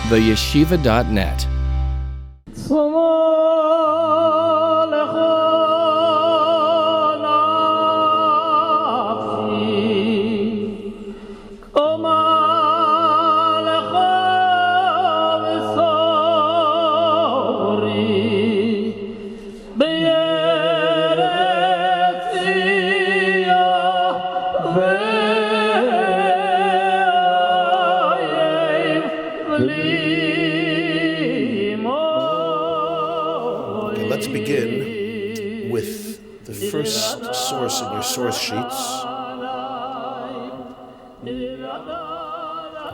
theyeshiva.net. Let's begin with the first source in your source sheets,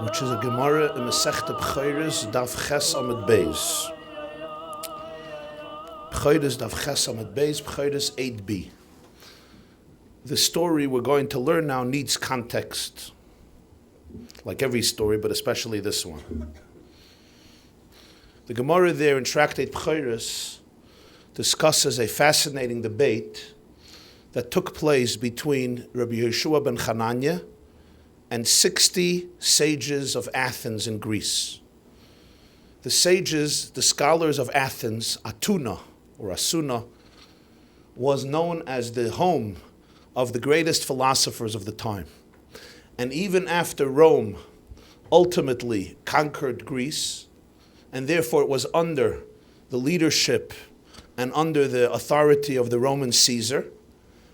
which is a Gemara in Masechta B'chayres Daf Ches Amud Beis. B'chayres Daf Ches Amud Beis, B'chayres 8b. The story we're going to learn now needs context, like every story, but especially this one. The Gemara there in Tractate B'chayres discusses a fascinating debate that took place between Rabbi Yehoshua ben Chananya and 60 sages of Athens in Greece. The sages, the scholars of Athens, Atuna or Asuna, was known as the home of the greatest philosophers of the time. And even after Rome ultimately conquered Greece, and therefore it was under the leadership and under the authority of the Roman Caesar,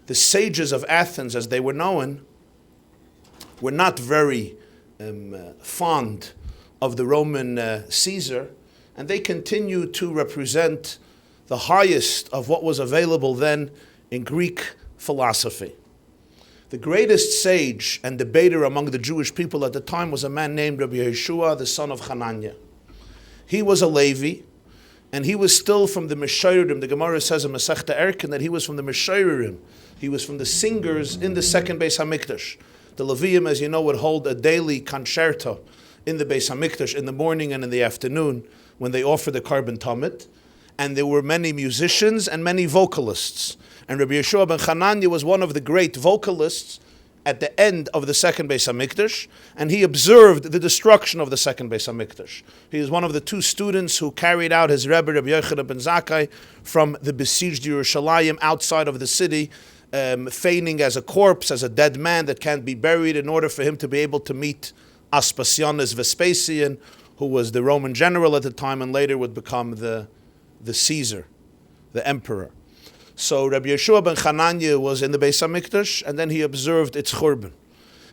the sages of Athens, as they were known, were not very fond of the Roman Caesar, and they continued to represent the highest of what was available then in Greek philosophy. The greatest sage and debater among the Jewish people at the time was a man named Rabbi Yehoshua, the son of Chananya. He was a Levi, and he was still from the Meshayrim. The Gemara says in Masechta Erkin that he was from the Meshayrim. He was from the singers in the second Beis HaMikdash. The Leviim, as you know, would hold a daily concerto in the Beis HaMikdash in the morning and in the afternoon when they offered the Karban Tamid. And there were many musicians and many vocalists. And Rabbi Yehoshua ben Chananya was one of the great vocalists at the end of the second Beis HaMikdash, and he observed the destruction of the second Beis HaMikdash. He is one of the two students who carried out his Rebbe, Rabbi Yochanan ben Zakkai, from the besieged Yerushalayim outside of the city, feigning as a corpse, as a dead man that can't be buried, in order for him to be able to meet Aspasianus Vespasian, who was the Roman general at the time and later would become the Caesar, the emperor. So Rabbi Yehoshua ben Chananya was in the Beis HaMikdash, and then he observed its churban.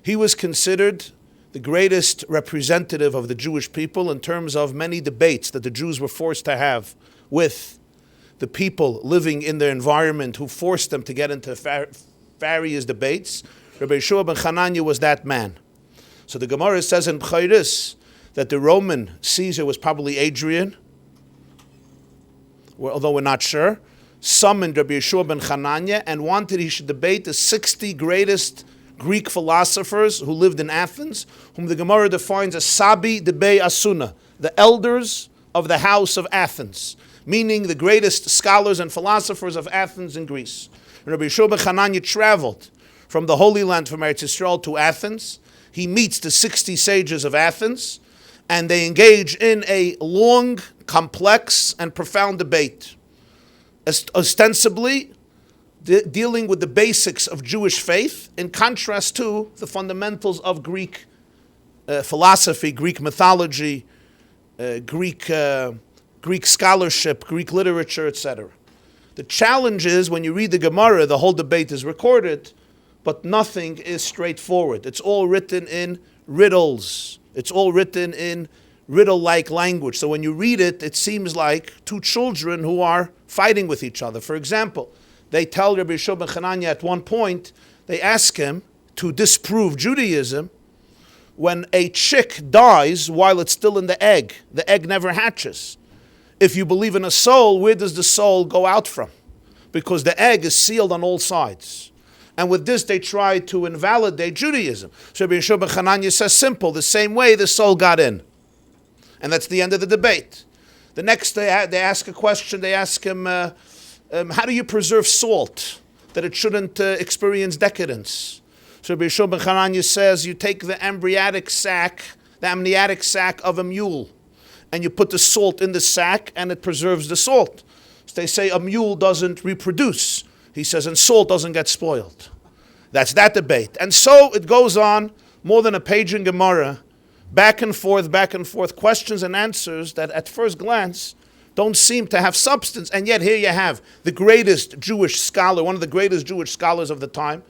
He was considered the greatest representative of the Jewish people in terms of many debates that the Jews were forced to have with the people living in their environment who forced them to get into various debates. Rabbi Yehoshua ben Chananya was that man. So the Gemara says in B'chayres that the Roman Caesar was probably Adrian, although we're not sure, summoned Rabbi Yehoshua ben Chananya and wanted he should debate the 60 greatest Greek philosophers who lived in Athens, whom the Gemara defines as Sabi Debei Asuna, the elders of the house of Athens, meaning the greatest scholars and philosophers of Athens in Greece. And Rabbi Yehoshua ben Chananya traveled from the Holy Land, from Eretz Yisrael to Athens. He meets the 60 sages of Athens, and they engage in a long, complex, and profound debate, ostensibly dealing with the basics of Jewish faith in contrast to the fundamentals of Greek philosophy, Greek mythology, Greek scholarship, Greek literature, etc. The challenge is, when you read the Gemara, the whole debate is recorded, but nothing is straightforward. It's all written in riddles. It's all written in riddle-like language. So when you read it, it seems like two children who are fighting with each other. For example, they tell Rabbi Yehoshua ben Chananya at one point, they ask him to disprove Judaism when a chick dies while it's still in the egg never hatches. If you believe in a soul, where does the soul go out from? Because the egg is sealed on all sides. And with this, they try to invalidate Judaism. So Rabbi Yehoshua ben Chananya says simple, the same way the soul got in. And that's the end of the debate. The next day, they ask a question. They ask him, how do you preserve salt, that it shouldn't experience decadence? So Rabbi Yehoshua ben Chananya says, you take the amniotic sac of a mule, and you put the salt in the sack and it preserves the salt. So they say a mule doesn't reproduce. He says, and salt doesn't get spoiled. That's that debate. And so it goes on more than a page in Gemara, back and forth, questions and answers that at first glance don't seem to have substance. And yet here you have the greatest Jewish scholar, one of the greatest Jewish scholars of the time,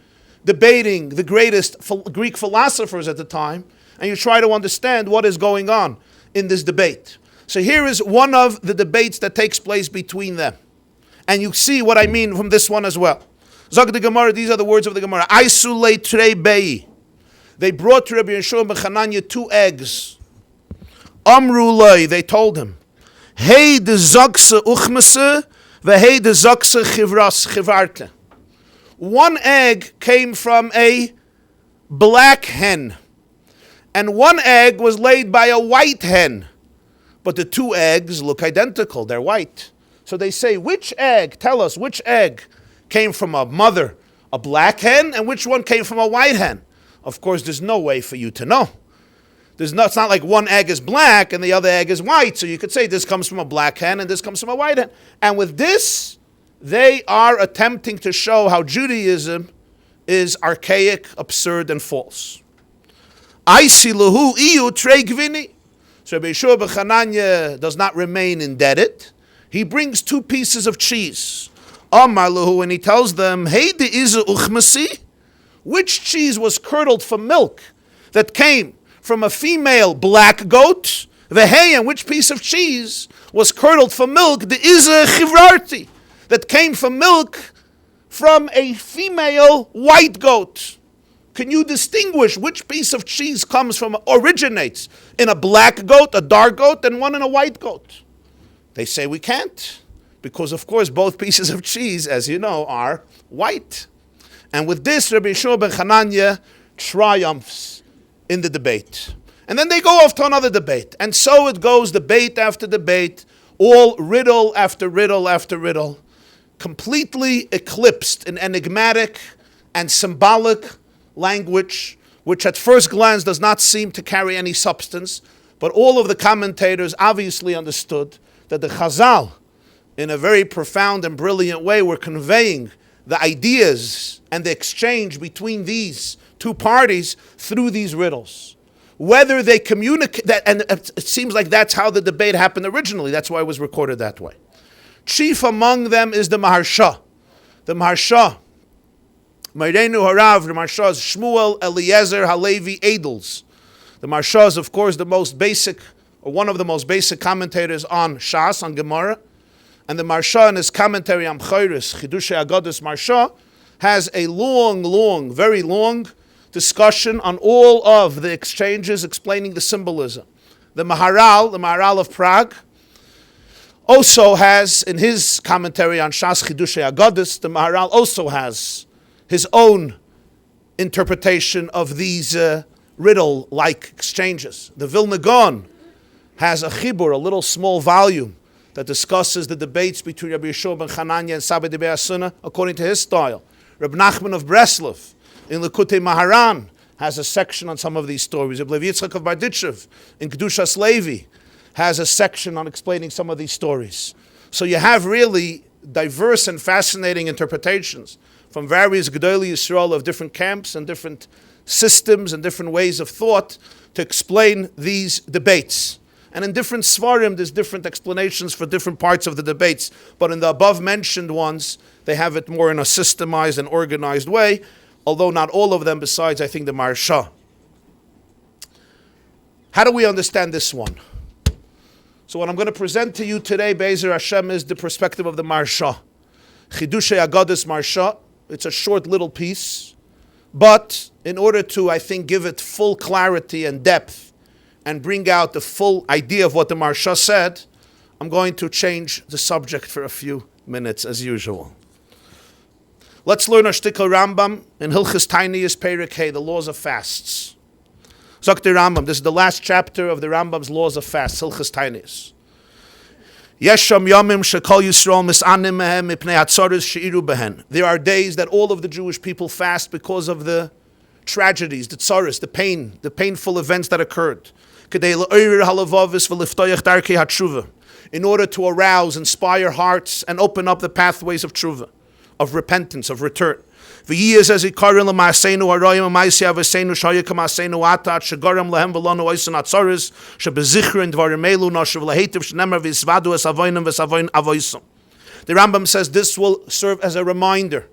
debating the greatest Greek philosophers at the time, and you try to understand what is going on in this debate. So here is one of the debates that takes place between them. And you see what I mean from this one as well. Zog the Gemara, these are the words of the Gemara. Aisu le trei bei. They brought to Rabbi Yeshua ben Chananya 2 eggs. Amru lei, they told him, Hey de zakse uchmese, vehei de zakse chivarte. One egg came from a black hen, and one egg was laid by a white hen. But the 2 eggs look identical, they're white. So they say, which egg, tell us, which egg came from a mother, a black hen, and which one came from a white hen? Of course, there's no way for you to know. It's not like one egg is black and the other egg is white. So you could say this comes from a black hen and this comes from a white hen. And with this, they are attempting to show how Judaism is archaic, absurd, and false. Aisi lahu iyu trei gvini. So Rabbi Yeshua ben Chananya does not remain indebted. He brings 2 pieces of cheese. Amar lahu, and he tells them, Hey de izu uchmasi. Which cheese was curdled from milk that came from a female black goat? Vehei, and which piece of cheese was curdled from milk? The izu chivrarti, that came from milk from a female white goat. Can you distinguish which piece of cheese originates in a black goat, a dark goat, and one in a white goat? They say we can't, because of course both pieces of cheese, as you know, are white. And with this, Rabbi Yeshua ben Chananya triumphs in the debate. And then they go off to another debate. And so it goes, debate after debate, all riddle after riddle after riddle, completely eclipsed in enigmatic and symbolic language, which at first glance does not seem to carry any substance. But all of the commentators obviously understood that the Chazal, in a very profound and brilliant way, were conveying the ideas and the exchange between these 2 parties through these riddles. Whether they communicate that, and it seems like that's how the debate happened originally. That's why it was recorded that way. Chief among them is the Maharsha. The Maharsha, Meirenu Harav, the Maharsha is Shmuel Eliezer Halevi Edels. The Maharsha is, of course, the most basic, or one of the most basic commentators on Shas, on Gemara. And the Maharsha in his commentary on Chayris, Chidushei Agados Maharsha, has a long, very long discussion on all of the exchanges explaining the symbolism. The Maharal of Prague, also has, in his commentary on Shas Chidushei Agados, the Maharal also has his own interpretation of these riddle-like exchanges. The Vilna Gaon has a chibur, a little small volume, that discusses the debates between Rabbi Yeshua ben Chananya and Sabbai de Be'asuna according to his style. Rabbi Nachman of Breslov in Likutei Maharan has a section on some of these stories. Rabbi Levi Yitzchak of Barditchev in Kedushas Levi has a section on explaining some of these stories. So you have really diverse and fascinating interpretations from various Gedolei Yisrael of different camps and different systems and different ways of thought to explain these debates. And in different svarim, there's different explanations for different parts of the debates. But in the above-mentioned ones, they have it more in a systemized and organized way, although not all of them, besides, I think, the Maharsha. How do we understand this one? So what I'm going to present to you today, Be'ezer Hashem, is the perspective of the Maharsha. Chidushei Agados Maharsha. It's a short little piece. But in order to, I think, give it full clarity and depth, and bring out the full idea of what the Maharsha said, I'm going to change the subject for a few minutes as usual. Let's learn a shtickle Rambam in Hilchos Tainiyos Perek Hey, the laws of fasts. Zok the Rambam, this is the last chapter of the Rambam's laws of fasts, Hilchos Tainiyos. Yesham yomim shekol Yisrael misanim mehem mipnei hatzoros sheiru behen. There are days that all of the Jewish people fast because of the tragedies, the tzoros, the pain, the painful events that occurred. in order to arouse, inspire hearts, and open up the pathways of tshuva, of repentance, of return. The Rambam says this will serve as a reminder,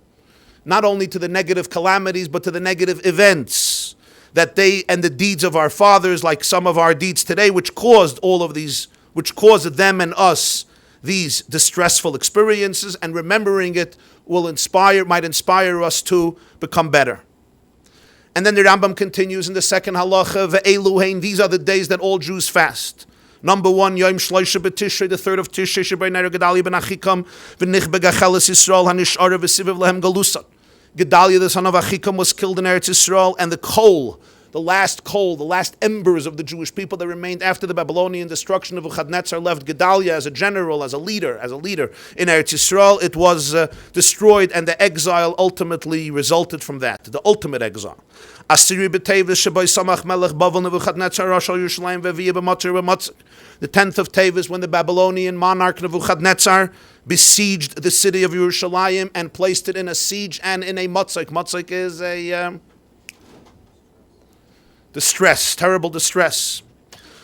not only to the negative calamities, but to the negative events that they and the deeds of our fathers, like some of our deeds today, which caused all of these, which caused them and us these distressful experiences, and remembering it might inspire us to become better. And then the Rambam continues in the second halacha, ve'eluhein, these are the days that all Jews fast. Number 1, Yom Shloisha b'Tishrei, the 3rd of Tishrei, Shebay Ner Gedalia ben Achikam, v'nich begacheles Yisrael, hanishara v'siviv lehem galusat. Gedalia, the son of Achikam, was killed in Eretz Yisrael, and the last embers of the Jewish people that remained after the Babylonian destruction of Nebuchadnezzar left Gedalia as a general, as a leader in Eretz Yisrael. It was destroyed, and the exile ultimately resulted from that, the ultimate exile. Asiri b'Tevis shebay samach melech Bavel Nebuchadnezzar Roshal Yerushalayim ve'viyah b'matzir v'matzik. The 10th of Tevis, when the Babylonian monarch Nebuchadnezzar besieged the city of Yerushalayim and placed it in a siege and in a matzik. Matzik is a distress, terrible distress.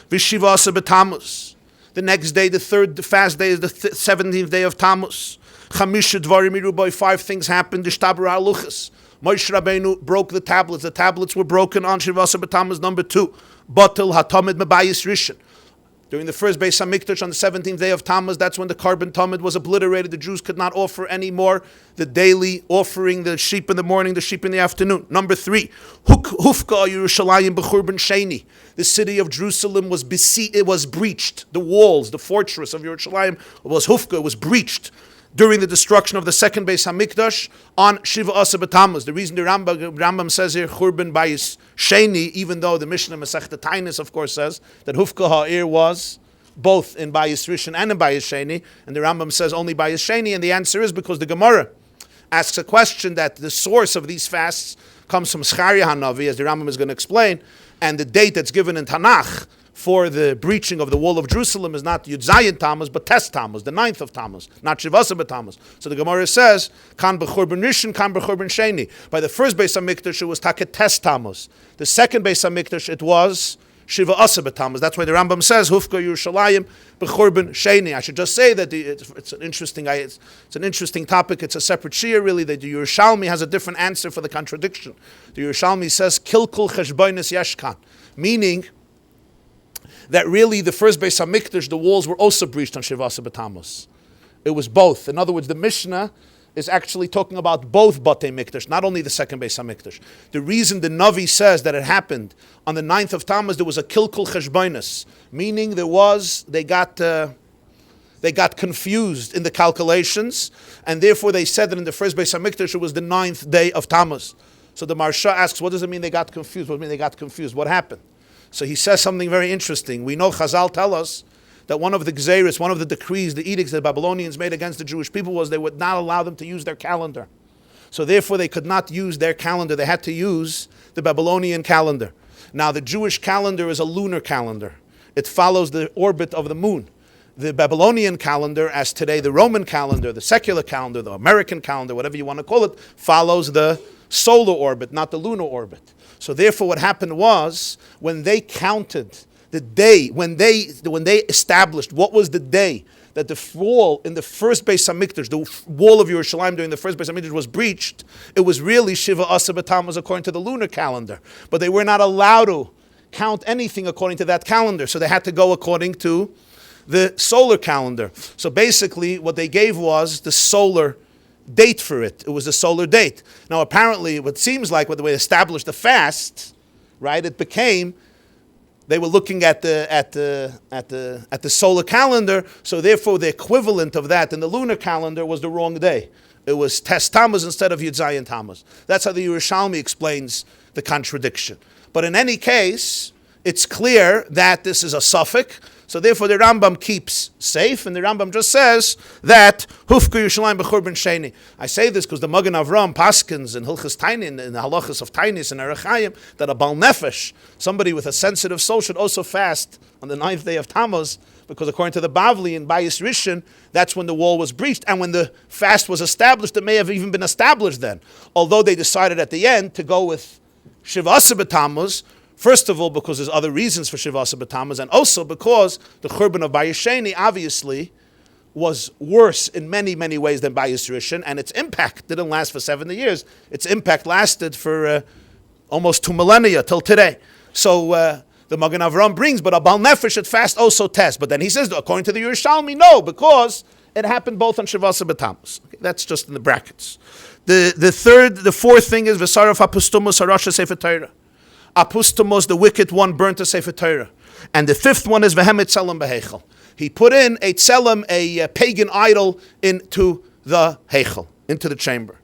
V'shivasa b'Tamuz. The next day, the fast day, is the 17th day of Tamuz. Chamisha dvarim irubai, 5 things happened. D'shtabra haluchas. Moshe Rabbeinu broke the tablets. The tablets were broken on Shivasa b'Tamuz. Number 2, Batel hatamid mebayis rishon. During the first Beis HaMikdash on the 17th day of Tammuz, that's when the carbon tamid was obliterated. The Jews could not offer anymore the daily offering, the sheep in the morning, the sheep in the afternoon. Number 3, Hufka Yerushalayim b'churban sheni. The city of Jerusalem was breached. The walls, the fortress of Yerushalayim was breached during the destruction of the second Beis HaMikdash on Shiva Asa b'Tammuz. The reason the Rambam says here Churban Bayis Sheni, even though the Mishnah Masechta Tainis, of course, says that Hufka Ha'ir was both in Bayis Rishon and in Bayis Sheni, and the Rambam says only Bayis Sheni, and the answer is because the Gemara asks a question that the source of these fasts comes from Zechariah HaNavi, as the Rambam is going to explain, and the date that's given in Tanakh for the breaching of the wall of Jerusalem is not Yud Zayin Tammuz, but Tes Tammuz, the 9th of Tammuz, not Shivasa b'Tammuz. So the Gemara says, Kan b'churban Rishon, Kan b'churban Sheni. By the first Beis HaMikdash, it was Taket Tes Tammuz. The second Beis HaMikdash, it was Shiva Asa b'Tammuz. That's why the Rambam says, Hufka Yerushalayim b'churban Sheni. I should just say that it's an interesting topic. It's a separate shir, really. The Yerushalmi has a different answer for the contradiction. The Yerushalmi says, Kilkul Cheshbonis Yeshkan, meaning that really the first Beis HaMikdash, the walls were also breached on Shivasa b'Tammuz. It was both. In other words, the Mishnah is actually talking about both Batei Mikdash, not only the second Beis HaMikdash. The reason the Navi says that it happened on the 9th of Tammuz, there was a Kilkul Cheshbonis, meaning they got confused in the calculations, and therefore they said that in the first Beis HaMikdash it was the 9th day of Tammuz. So the Marsha asks, what does it mean they got confused? What does it mean they got confused? What happened? So he says something very interesting. We know Chazal tell us that one of the gzeiros, one of the decrees, the edicts that the Babylonians made against the Jewish people was they would not allow them to use their calendar. So therefore they could not use their calendar. They had to use the Babylonian calendar. Now the Jewish calendar is a lunar calendar. It follows the orbit of the moon. The Babylonian calendar, as today the Roman calendar, the secular calendar, the American calendar, whatever you want to call it, follows the solar orbit, not the lunar orbit. So therefore what happened was, when they counted the day, when they established what was the day that the wall in the first Beis HaMikdash, the wall of Yerushalayim during the first Beis HaMikdash was breached, it was really Shiva Asa b'Tammuz according to the lunar calendar. But they were not allowed to count anything according to that calendar, so they had to go according to the solar calendar. So basically what they gave was the solar date for it. It was the solar date. Now apparently what seems like when they established the fast, right, it became they were looking at the solar calendar, so therefore the equivalent of that in the lunar calendar was the wrong day. It was Tes Tammuz instead of Yud Zayin Tammuz. That's how the Yerushalmi explains the contradiction. But in any case, it's clear that this is a suffix. So therefore the Rambam keeps safe, and the Rambam just says that Hufku Yerushalayim b'churban sheni. I say this because the Magen Avram Paskins and Hilchas Tainin and the halachas of Tainis and Ohr Chaim that a Bal Nefesh, somebody with a sensitive soul, should also fast on the 9th day of Tamuz, because according to the Bavli in Bayis Rishon, that's when the wall was breached, and when the fast was established, it may have even been established then. Although they decided at the end to go with Shivasa b'Tamuz. First of all, because there's other reasons for Shivasa b'Tamuz, and also because the Churban of Bayis Sheni obviously was worse in many, many ways than Bayis Rishon, and its impact didn't last for 70 years. Its impact lasted for almost 2 millennia, till today. So the Magen Avram brings, but a Bal Nefesh should fast also test. But then he says, according to the Yerushalmi, no, because it happened both on Shivasa b'Tamuz. Okay, that's just in the brackets. The fourth thing is V'saraf HaPustumus HaRasha Sefer Torah. Apustumos, the wicked one, burnt a Sefer Torah. And the fifth one is Vehemet Tzelem Behechel. He put in a Tzelem, a pagan idol, into the Hechel, into the chamber.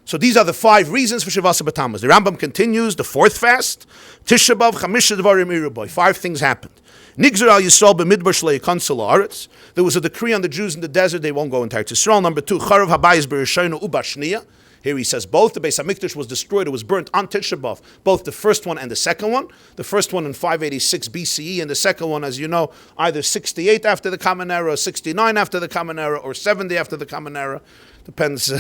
So these are the 5 reasons for Shivasa b'Tamuz. The Rambam continues, the fourth fast, Tisha B'Av Chamisha Dvarim Iruboy. 5 things happened. Nigzer al Yisrael b'midbar shlei yikansel la'aretz. There was a decree on the Jews in the desert, they won't go into Eretz Yisrael. Number 2, Charav habayis b'Rishaynu ubashniya. Here he says both the Beis HaMikdash was destroyed, it was burnt on Tisha B'Av, both the first one and the second one. The first one in 586 BCE, and the second one, as you know, either 68 after the Common Era, 69 after the Common Era, or 70 after the Common Era. Depends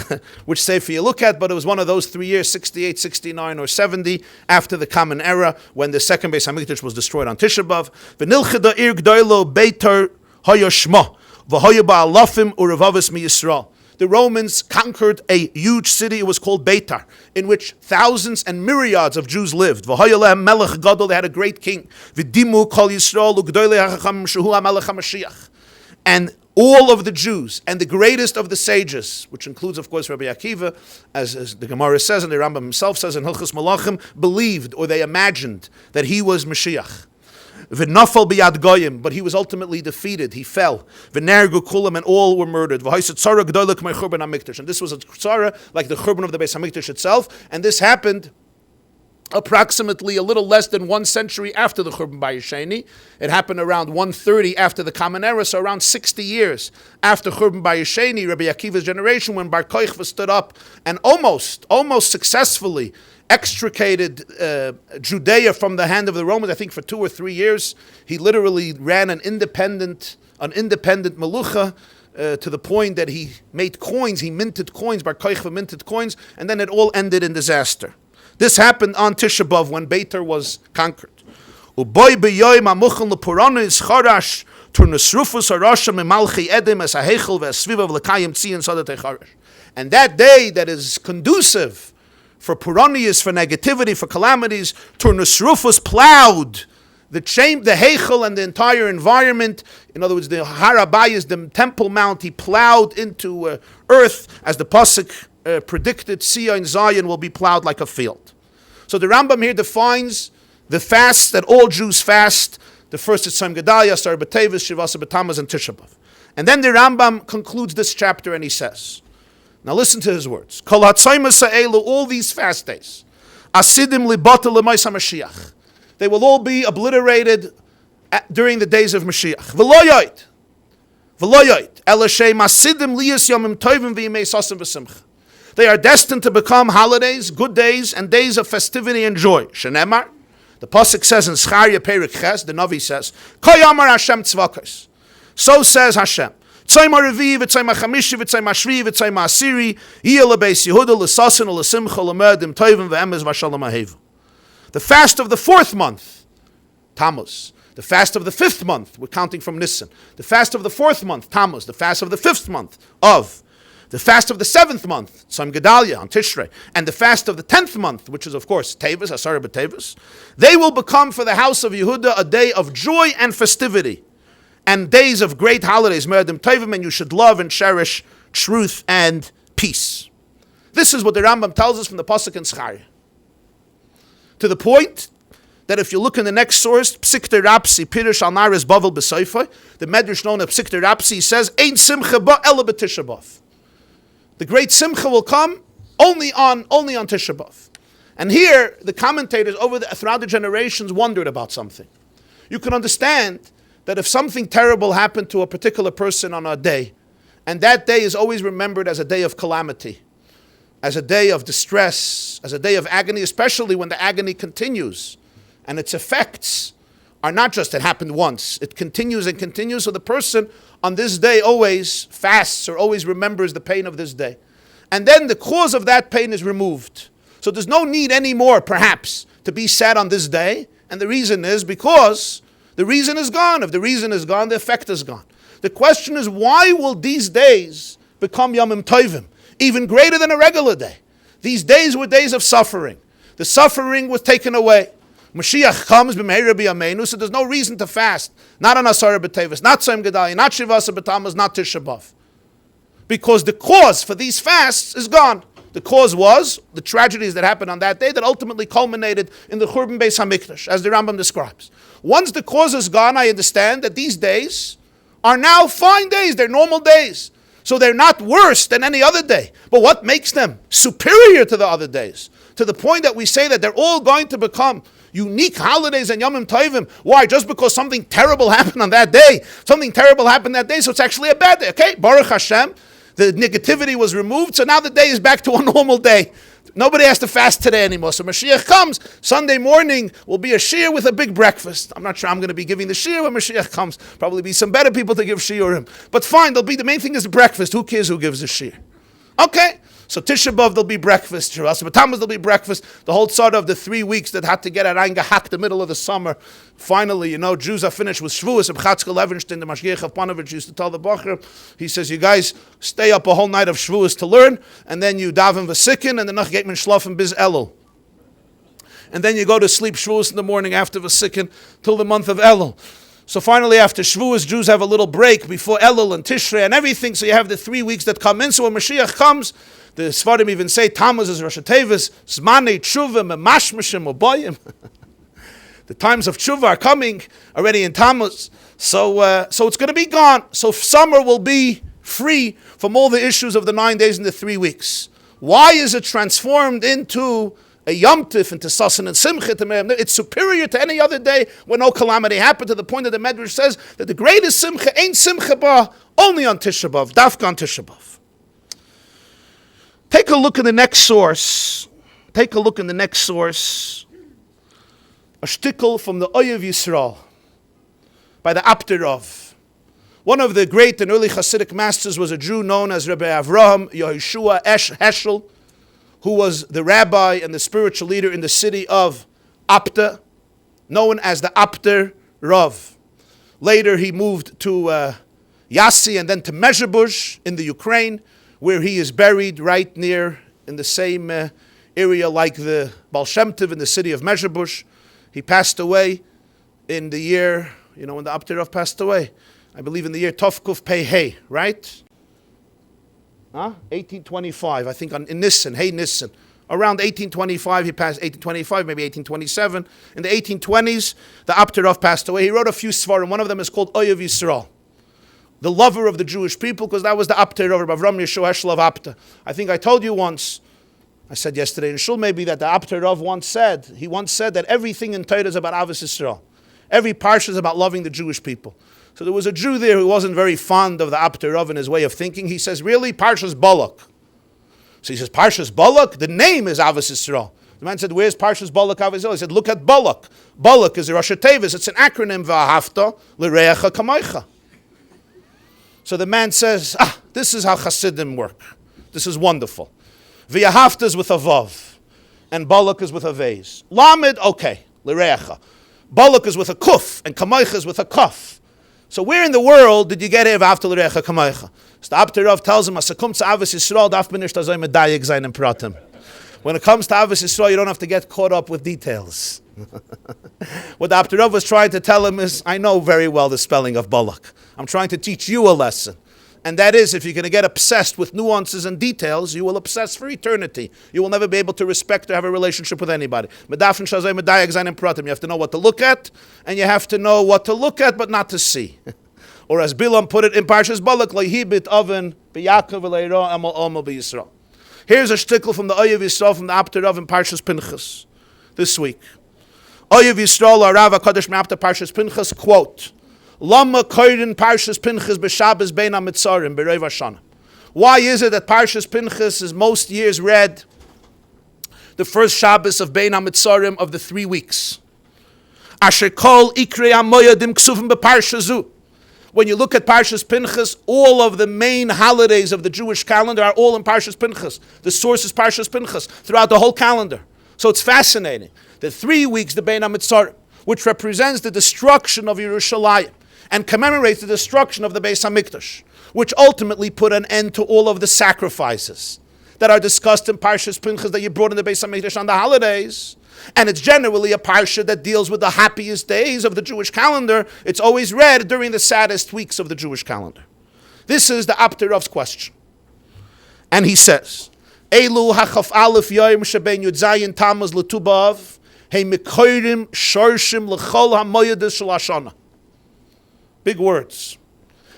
which sefer you look at, but it was one of those 3 years, 68, 69, or 70 after the Common Era, when the second Beis HaMikdash was destroyed on Tisha B'Av. V'nilcheda ir g'doilo beitar hoyo shma, v'hoyo ba'alafim u'revavis mi Yisrael. The Romans conquered a huge city, it was called Beitar, in which thousands and myriads of Jews lived. They had a great king. And all of the Jews and the greatest of the sages, which includes, of course, Rabbi Akiva, as the Gemara says and the Rambam himself says in Hilchos Malachim, believed or they imagined that he was Mashiach. V'nafal b'yad goyim, but he was ultimately defeated. He fell. V'nergu kulam, and all were murdered. V'haisat tzara g'dola k'mei churban hamikdash, and this was a tzara like the churban of the Beis Hamikdash itself. And this happened approximately a little less than 1 century after the Churban Bayis Sheni. It happened around 130 after the Common Era, so around 60 years after Churban Bayis Sheni, Rabbi Akiva's generation, when Bar Kochva stood up and almost successfully extricated Judea from the hand of the Romans. I think for 2 or 3 years, he literally ran an independent melucha to the point that he made coins, he minted coins, Bar Kochva minted coins, and then it all ended in disaster. This happened on Tisha B'Av when Beitar was conquered. And that day that is conducive for Puranius, for negativity, for calamities, Turnus Rufus plowed the Heichel and the entire environment. In other words, the Harabayas, the Temple Mount, he plowed into earth, as the Pasuk predicted, Sia and Zion will be plowed like a field. So the Rambam here defines the fasts that all Jews fast. The first is Tzom Gedalia, Asar B'Tevis, Shivasa B'Tamuz, and Tisha B'Av. And then the Rambam concludes this chapter and he says, now listen to his words, Kol HaTzoymas Ha'elu, all these fast days, Asidim Libata L'Mais HaMashiach, they will all be obliterated during the days of Mashiach. V'lo yoit, Ela Shem Asidim Liyas Yomim Tovim V'yimei Sasim V'Simcha. They are destined to become holidays, good days, and days of festivity and joy. Shenemar, the Pasuk says in Zechariah Perek Ches, the Navi says, Koyamar Hashem Tzvakos. So says Hashem. Tzayim HaRevi, V'tzayim HaChamishi, V'tzayim HaShvi, V'tzayim HaAsiri, Yiyeh LeBeis Yehuda, L'sasin, L'simcha, L'merdim, Tovim, V'emez, V'shalom HaHevu. The fast of the 4th month, Tamuz. The fast of the 5th month, we're counting from Nisan. The fast of the 4th month, Tamuz. The fast of the 5th month, Av. The fast of the 7th month, Tzom Gedalia on Tishrei, and the fast of the 10th month, which is of course Tevis, Asar B'Tevis, they will become for the house of Yehuda a day of joy and festivity, and days of great holidays, Merdim Tovim, and you should love and cherish truth and peace. This is what the Rambam tells us from the Pasuk in Zechariah. To the point that if you look in the next source, Psikta Rapsi, Pirush Al Naris Bavel B'Soifai, the Medrash known as Psikta Rapsi says, Ein Simcha Ba Ela B'Tisha B'Av. The great Simcha will come only on Tisha B'Av. And here, the commentators throughout the generations wondered about something. You can understand that if something terrible happened to a particular person on a day, and that day is always remembered as a day of calamity, as a day of distress, as a day of agony, especially when the agony continues, and its effects are not just it happened once, it continues and continues, so the person on this day always fasts or always remembers the pain of this day. And then the cause of that pain is removed. So there's no need anymore, perhaps, to be sad on this day, and the reason is because the reason is gone. If the reason is gone, the effect is gone. The question is, why will these days become Yomim Tovim, even greater than a regular day? These days were days of suffering. The suffering was taken away. Mashiach comes b'meira b'yameinu, so there's no reason to fast. Not on Asara B'Tevis, not Tzom Gedalia, not Shivasa B'Tamuz, not Tisha B'Av. Because the cause for these fasts is gone. The cause was the tragedies that happened on that day that ultimately culminated in the Churban Beis HaMikdash, as the Rambam describes. Once the cause is gone, I understand that these days are now fine days. They're normal days. So they're not worse than any other day. But what makes them superior to the other days? To the point that we say that they're all going to become unique holidays and Yomim Tovim. Why? Just because something terrible happened on that day. Something terrible happened that day, so it's actually a bad day. Okay? Baruch Hashem. The negativity was removed, so now the day is back to a normal day. Nobody has to fast today anymore. So Mashiach comes, Sunday morning will be a shiur with a big breakfast. I'm not sure I'm going to be giving the shiur when Mashiach comes. Probably be some better people to give shiurim. But fine, the main thing is the breakfast. Who cares who gives the shiur? Okay. So Tisha B'Av, there'll be breakfast. Shivas B'Tamuz, there'll be breakfast. The whole sort of the 3 weeks that had to get at Ein Gehak, the middle of the summer. Finally, Jews are finished with Shavuos. Chatzkel Levenstein, the Mashgiach of Panovich, used to tell the Bacher, he says, you guys stay up a whole night of Shavuos to learn, and then you daven v'sikin, and the Nach geht men schlafen bis Elul. And then you go to sleep Shavuos in the morning after v'sikin till the month of Elul. So finally, after Shavuos, Jews have a little break before Elul and Tishrei and everything. So you have the 3 weeks that come in. So when Mashiach comes, the Sfarim even say Tamuz is Rosh Hashanah, Zmanei Tshuva, Memashmashim, Oboyim. The times of Tshuva are coming already in Tamuz. So it's going to be gone. So summer will be free from all the issues of the 9 days and the 3 weeks. Why is it transformed into a Yom Tif, into Sasan and Simcha? It's superior to any other day when no calamity happened, to the point that the Medrash says that the greatest Simcha ain't Simcha Ba, only on Tisha B'Av, Dafka on Tisha B'Av. Take a look in the next source. A shtickle from the Oyev Yisrael by the Apterov. One of the great and early Hasidic masters was a Jew known as Rabbi Avraham Yehoshua Heschel, who was the rabbi and the spiritual leader in the city of Apta, known as the Apter Rav. Later he moved to Yassi and then to Mezhebush in the Ukraine, where he is buried right near in the same area like the Baal Shem Tov in the city of Mezhebush. He passed away in the year, when the Apter Rav passed away, I believe in the year Tovkuf Pei Hey, right? 1825, I think in Nisan, Hey Nisan. Around 1825, he passed, 1825, maybe 1827. In the 1820s, the Apter Rav passed away. He wrote a few svarim. One of them is called Oyev Yisrael, the lover of the Jewish people, because that was the Apter Rav, Avraham Yehoshua Heschel of Apta. I think I told you once, I said yesterday in Shul maybe, that the Apter Rav once said that everything in Torah is about Avos Yisrael. Every parsha is about loving the Jewish people. So there was a Jew there who wasn't very fond of the Apter Rav and his way of thinking. He says, really, Parshas Balak. So he says, Parshas Balak, the name is Avos Yisrael. The man said, where's Parshas Balak Avos Yisrael? He said, look at Balak. Balak is a Rosh Tevis. It's an acronym, V'ahavta l'reacha kamaycha. So the man says, this is how Hasidim work. This is wonderful. V'ahavta is with a Vav, and Balak is with a Vez. Lamed, okay, l'reacha. Balak is with a Kuf, and kamaycha is with a Kaf. So where in the world did you get here after l'recha kamaycha? So the Apter Rav tells him, "Asakum to Avos Yisrael, daf benish tazay medayik zayin and pratim." When it comes to Avos Yisrael, you don't have to get caught up with details. What the Apter Rav was trying to tell him is, I know very well the spelling of Balak. I'm trying to teach you a lesson. And that is, if you're going to get obsessed with nuances and details, you will obsess for eternity. You will never be able to respect or have a relationship with anybody. You have to know what to look at, and you have to know what to look at, but not to see. Or as Bilam put it in Parshas Balak, Lehibit Oven B'Yakov V'Leiro Amal Omal B'Yisrael. Here's a shtickle from the Oyev Yisrael from the Apter Rav in Parshas Pinchas this week. Oyev Yisrael Rav HaKadosh Me'apter Parshas Pinchas, quote, Lama koirin Parshas Pinchas b'Shabbos bein ha-mitzarim b'Rosh Hashanah. Why is it that Parshas Pinchas is most years read the first Shabbos of bein ha-mitzarim of the 3 weeks? Asher kol ikrei ha-moyadim ksuvim b'Parsha zu. When you look at Parshas Pinchas, all of the main holidays of the Jewish calendar are all in Parshas Pinchas. The source is Parshas Pinchas throughout the whole calendar. So it's fascinating. The 3 weeks, the bein ha-mitzarim, which represents the destruction of Yerushalayim and commemorates the destruction of the Beis HaMikdash, which ultimately put an end to all of the sacrifices that are discussed in Parshas Pinchas that you brought in the Beis HaMikdash on the holidays. And it's generally a parsha that deals with the happiest days of the Jewish calendar. It's always read during the saddest weeks of the Jewish calendar. This is the Apter Rav's question. And he says, Elu hachaf aleph yoyim sheben yud zayin Tamuz l'tu b'av he mekoyrim shorshim l'chol ha-moyedus shel Hashanah. Big words.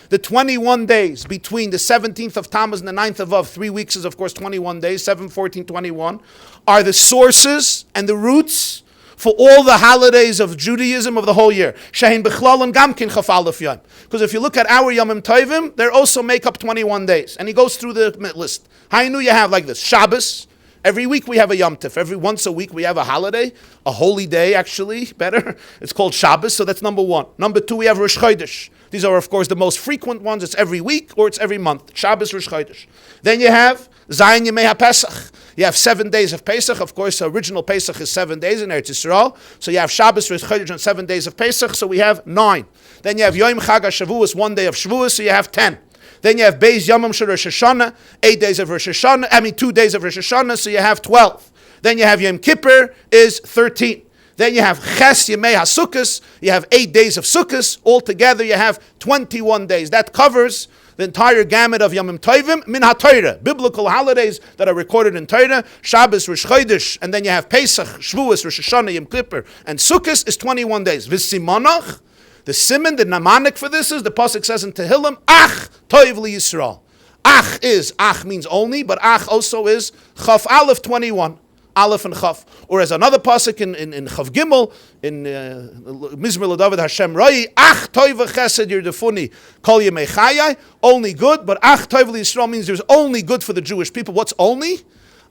The 21 days between the 17th of Tamuz and the 9th of Av, 3 weeks is of course 21 days, 7, 14, 21, are the sources and the roots for all the holidays of Judaism of the whole year. Shehin b'chlal and gamkin chaf aleph yom. Because if you look at our Yomim Tovim, they also make up 21 days. And he goes through the list. Hainu, you have like this, Shabbos. Every week we have a Yom Tif. Every once a week we have a holiday, a holy day actually, better. It's called Shabbos, so that's number 1. Number 2, we have Rosh Chodesh. These are of course the most frequent ones. It's every week or it's every month. Shabbos, Rosh Chodesh. Then you have Zayin Yemei HaPesach. You have 7 days of Pesach. Of course, the original Pesach is 7 days in Eretz Yisrael. So you have Shabbos, Rosh Chodesh, and 7 days of Pesach. So we have 9. Then you have Yom Chag HaShavuos, 1 day of Shavuos. So you have 10. Then you have Beis Yomim Shel Rosh Hashanah, 8 days of Rosh Hashanah. 2 days of Rosh Hashanah. So you have 12. Then you have Yom Kippur is 13. Then you have Ches Yemei HaSukkos. You have 8 days of Sukkos. Altogether you have 21 days. That covers the entire gamut of Yomim Tovim, Min HaTorah, biblical holidays that are recorded in Torah, Shabbos, Rosh Chodesh, and then you have Pesach, Shavuos, Rosh Hashanah, Yom Kippur, and Sukkos is 21 days. V'simonach, the simon, the mnemonic for this is, the pasuk says in Tehillim, Ach Toiv li Yisrael. Ach means only, but Ach also is Chaf Aleph 21. Aleph and Chaf. Or as another pasuk in Chav Gimel, in Mizmor LaDavid Hashem Roi, Ach Toiv Chesed Yirdefuni Kol Yemei Chayai, only good, but Ach Toiv Yisrael means there's only good for the Jewish people. What's only?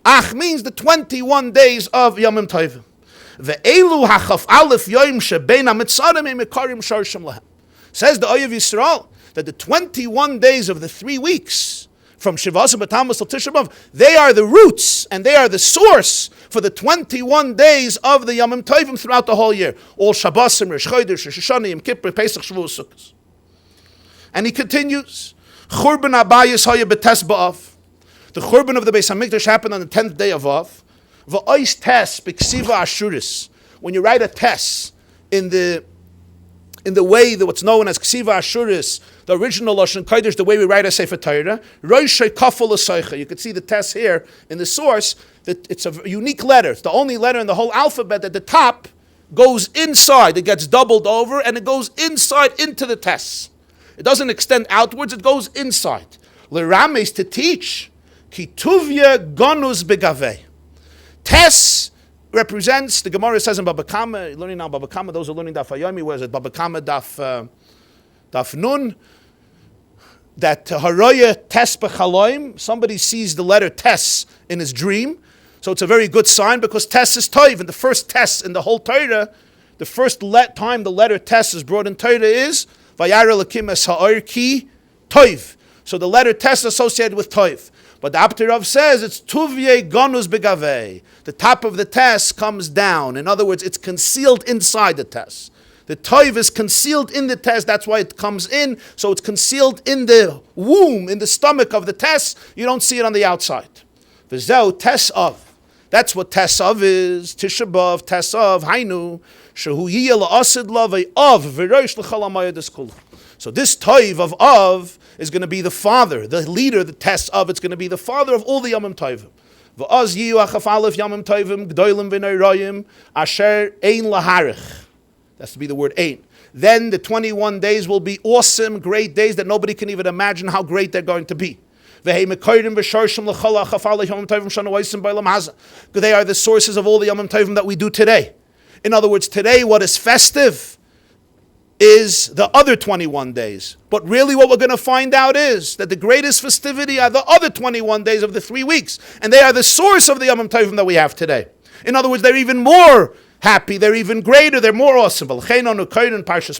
Ach means the 21 days of Yomim Tovim. Ve'elu hachaf aleph yoim shebein ha-mitzarim mekarim shorshim lahem. Says the Oyev Yisrael that the 21 days of the 3 weeks from Shivasa B'Tamuz till Tisha B'Av, they are the roots and they are the source for the 21 days of the Yomim Tovim throughout the whole year. All Shabbosim, Rosh Chodesh, Rosh Hashanah, Yom Kippur, Pesach, Shavuos, Sukkos. And he continues, Churban Abayis Haya B'Tes B'Av. The Churban of the Beis HaMikdash happened on the 10th day of Av. V'ois tes b'ksiva ashuris. When you write a tes in the way that what's known as ksiva ashuris, the original Lashon Kodesh, the way we write a Sefer Torah, roishay kafel l'soicha. You can see the tes here in the source that it's a unique letter. It's the only letter in the whole alphabet that the top goes inside. It gets doubled over and it goes inside into the tes. It doesn't extend outwards. It goes inside. L'rames, to teach kituvya gonus begaveh. Tes represents, the Gemara says in Baba Kama, learning now Baba Kama, those who are learning Daf Hayomi, whereas at Baba Kama Daf Nun, that Haroya Tes B'chaloim, somebody sees the letter Tes in his dream, so it's a very good sign because Tes is Toiv, and the first Tes in the whole Torah, the first time the letter Tes is brought in Torah is Vayara Lakim Es Ha'or Ki Toiv. So the letter Tes is associated with Toiv. But the Apter Rav says it's Tuvye Gonus Begaveh. The top of the tes comes down. In other words, it's concealed inside the tes. The toiv is concealed in the tes. That's why it comes in. So it's concealed in the womb, in the stomach of the tes. You don't see it on the outside. V'zeu tes of. That's what tes of is. Tisha B'Av, tes of, hainu, shehu yiyeh la'asid lavei of, v'rosh l'chal hamayah deskula. So this toiv of is going to be the father, the leader, the tes of, it's going to be the father of all the Yomim Tovim. V'az yiyu achaf aleph Yomim Tovim, g'doilim v'neirayim, asher ein laharich. That's to be the word ein. Then the 21 days will be awesome, great days that nobody can even imagine how great they're going to be. They are the sources of all the Yomim Tovim that we do today. In other words, today what is festive is the other 21 days. But really what we're going to find out is that the greatest festivity are the other 21 days of the 3 weeks. And they are the source of the Yomim Tovim that we have today. In other words, they're even more happy, they're even greater, they're more awesome. That's why Parshas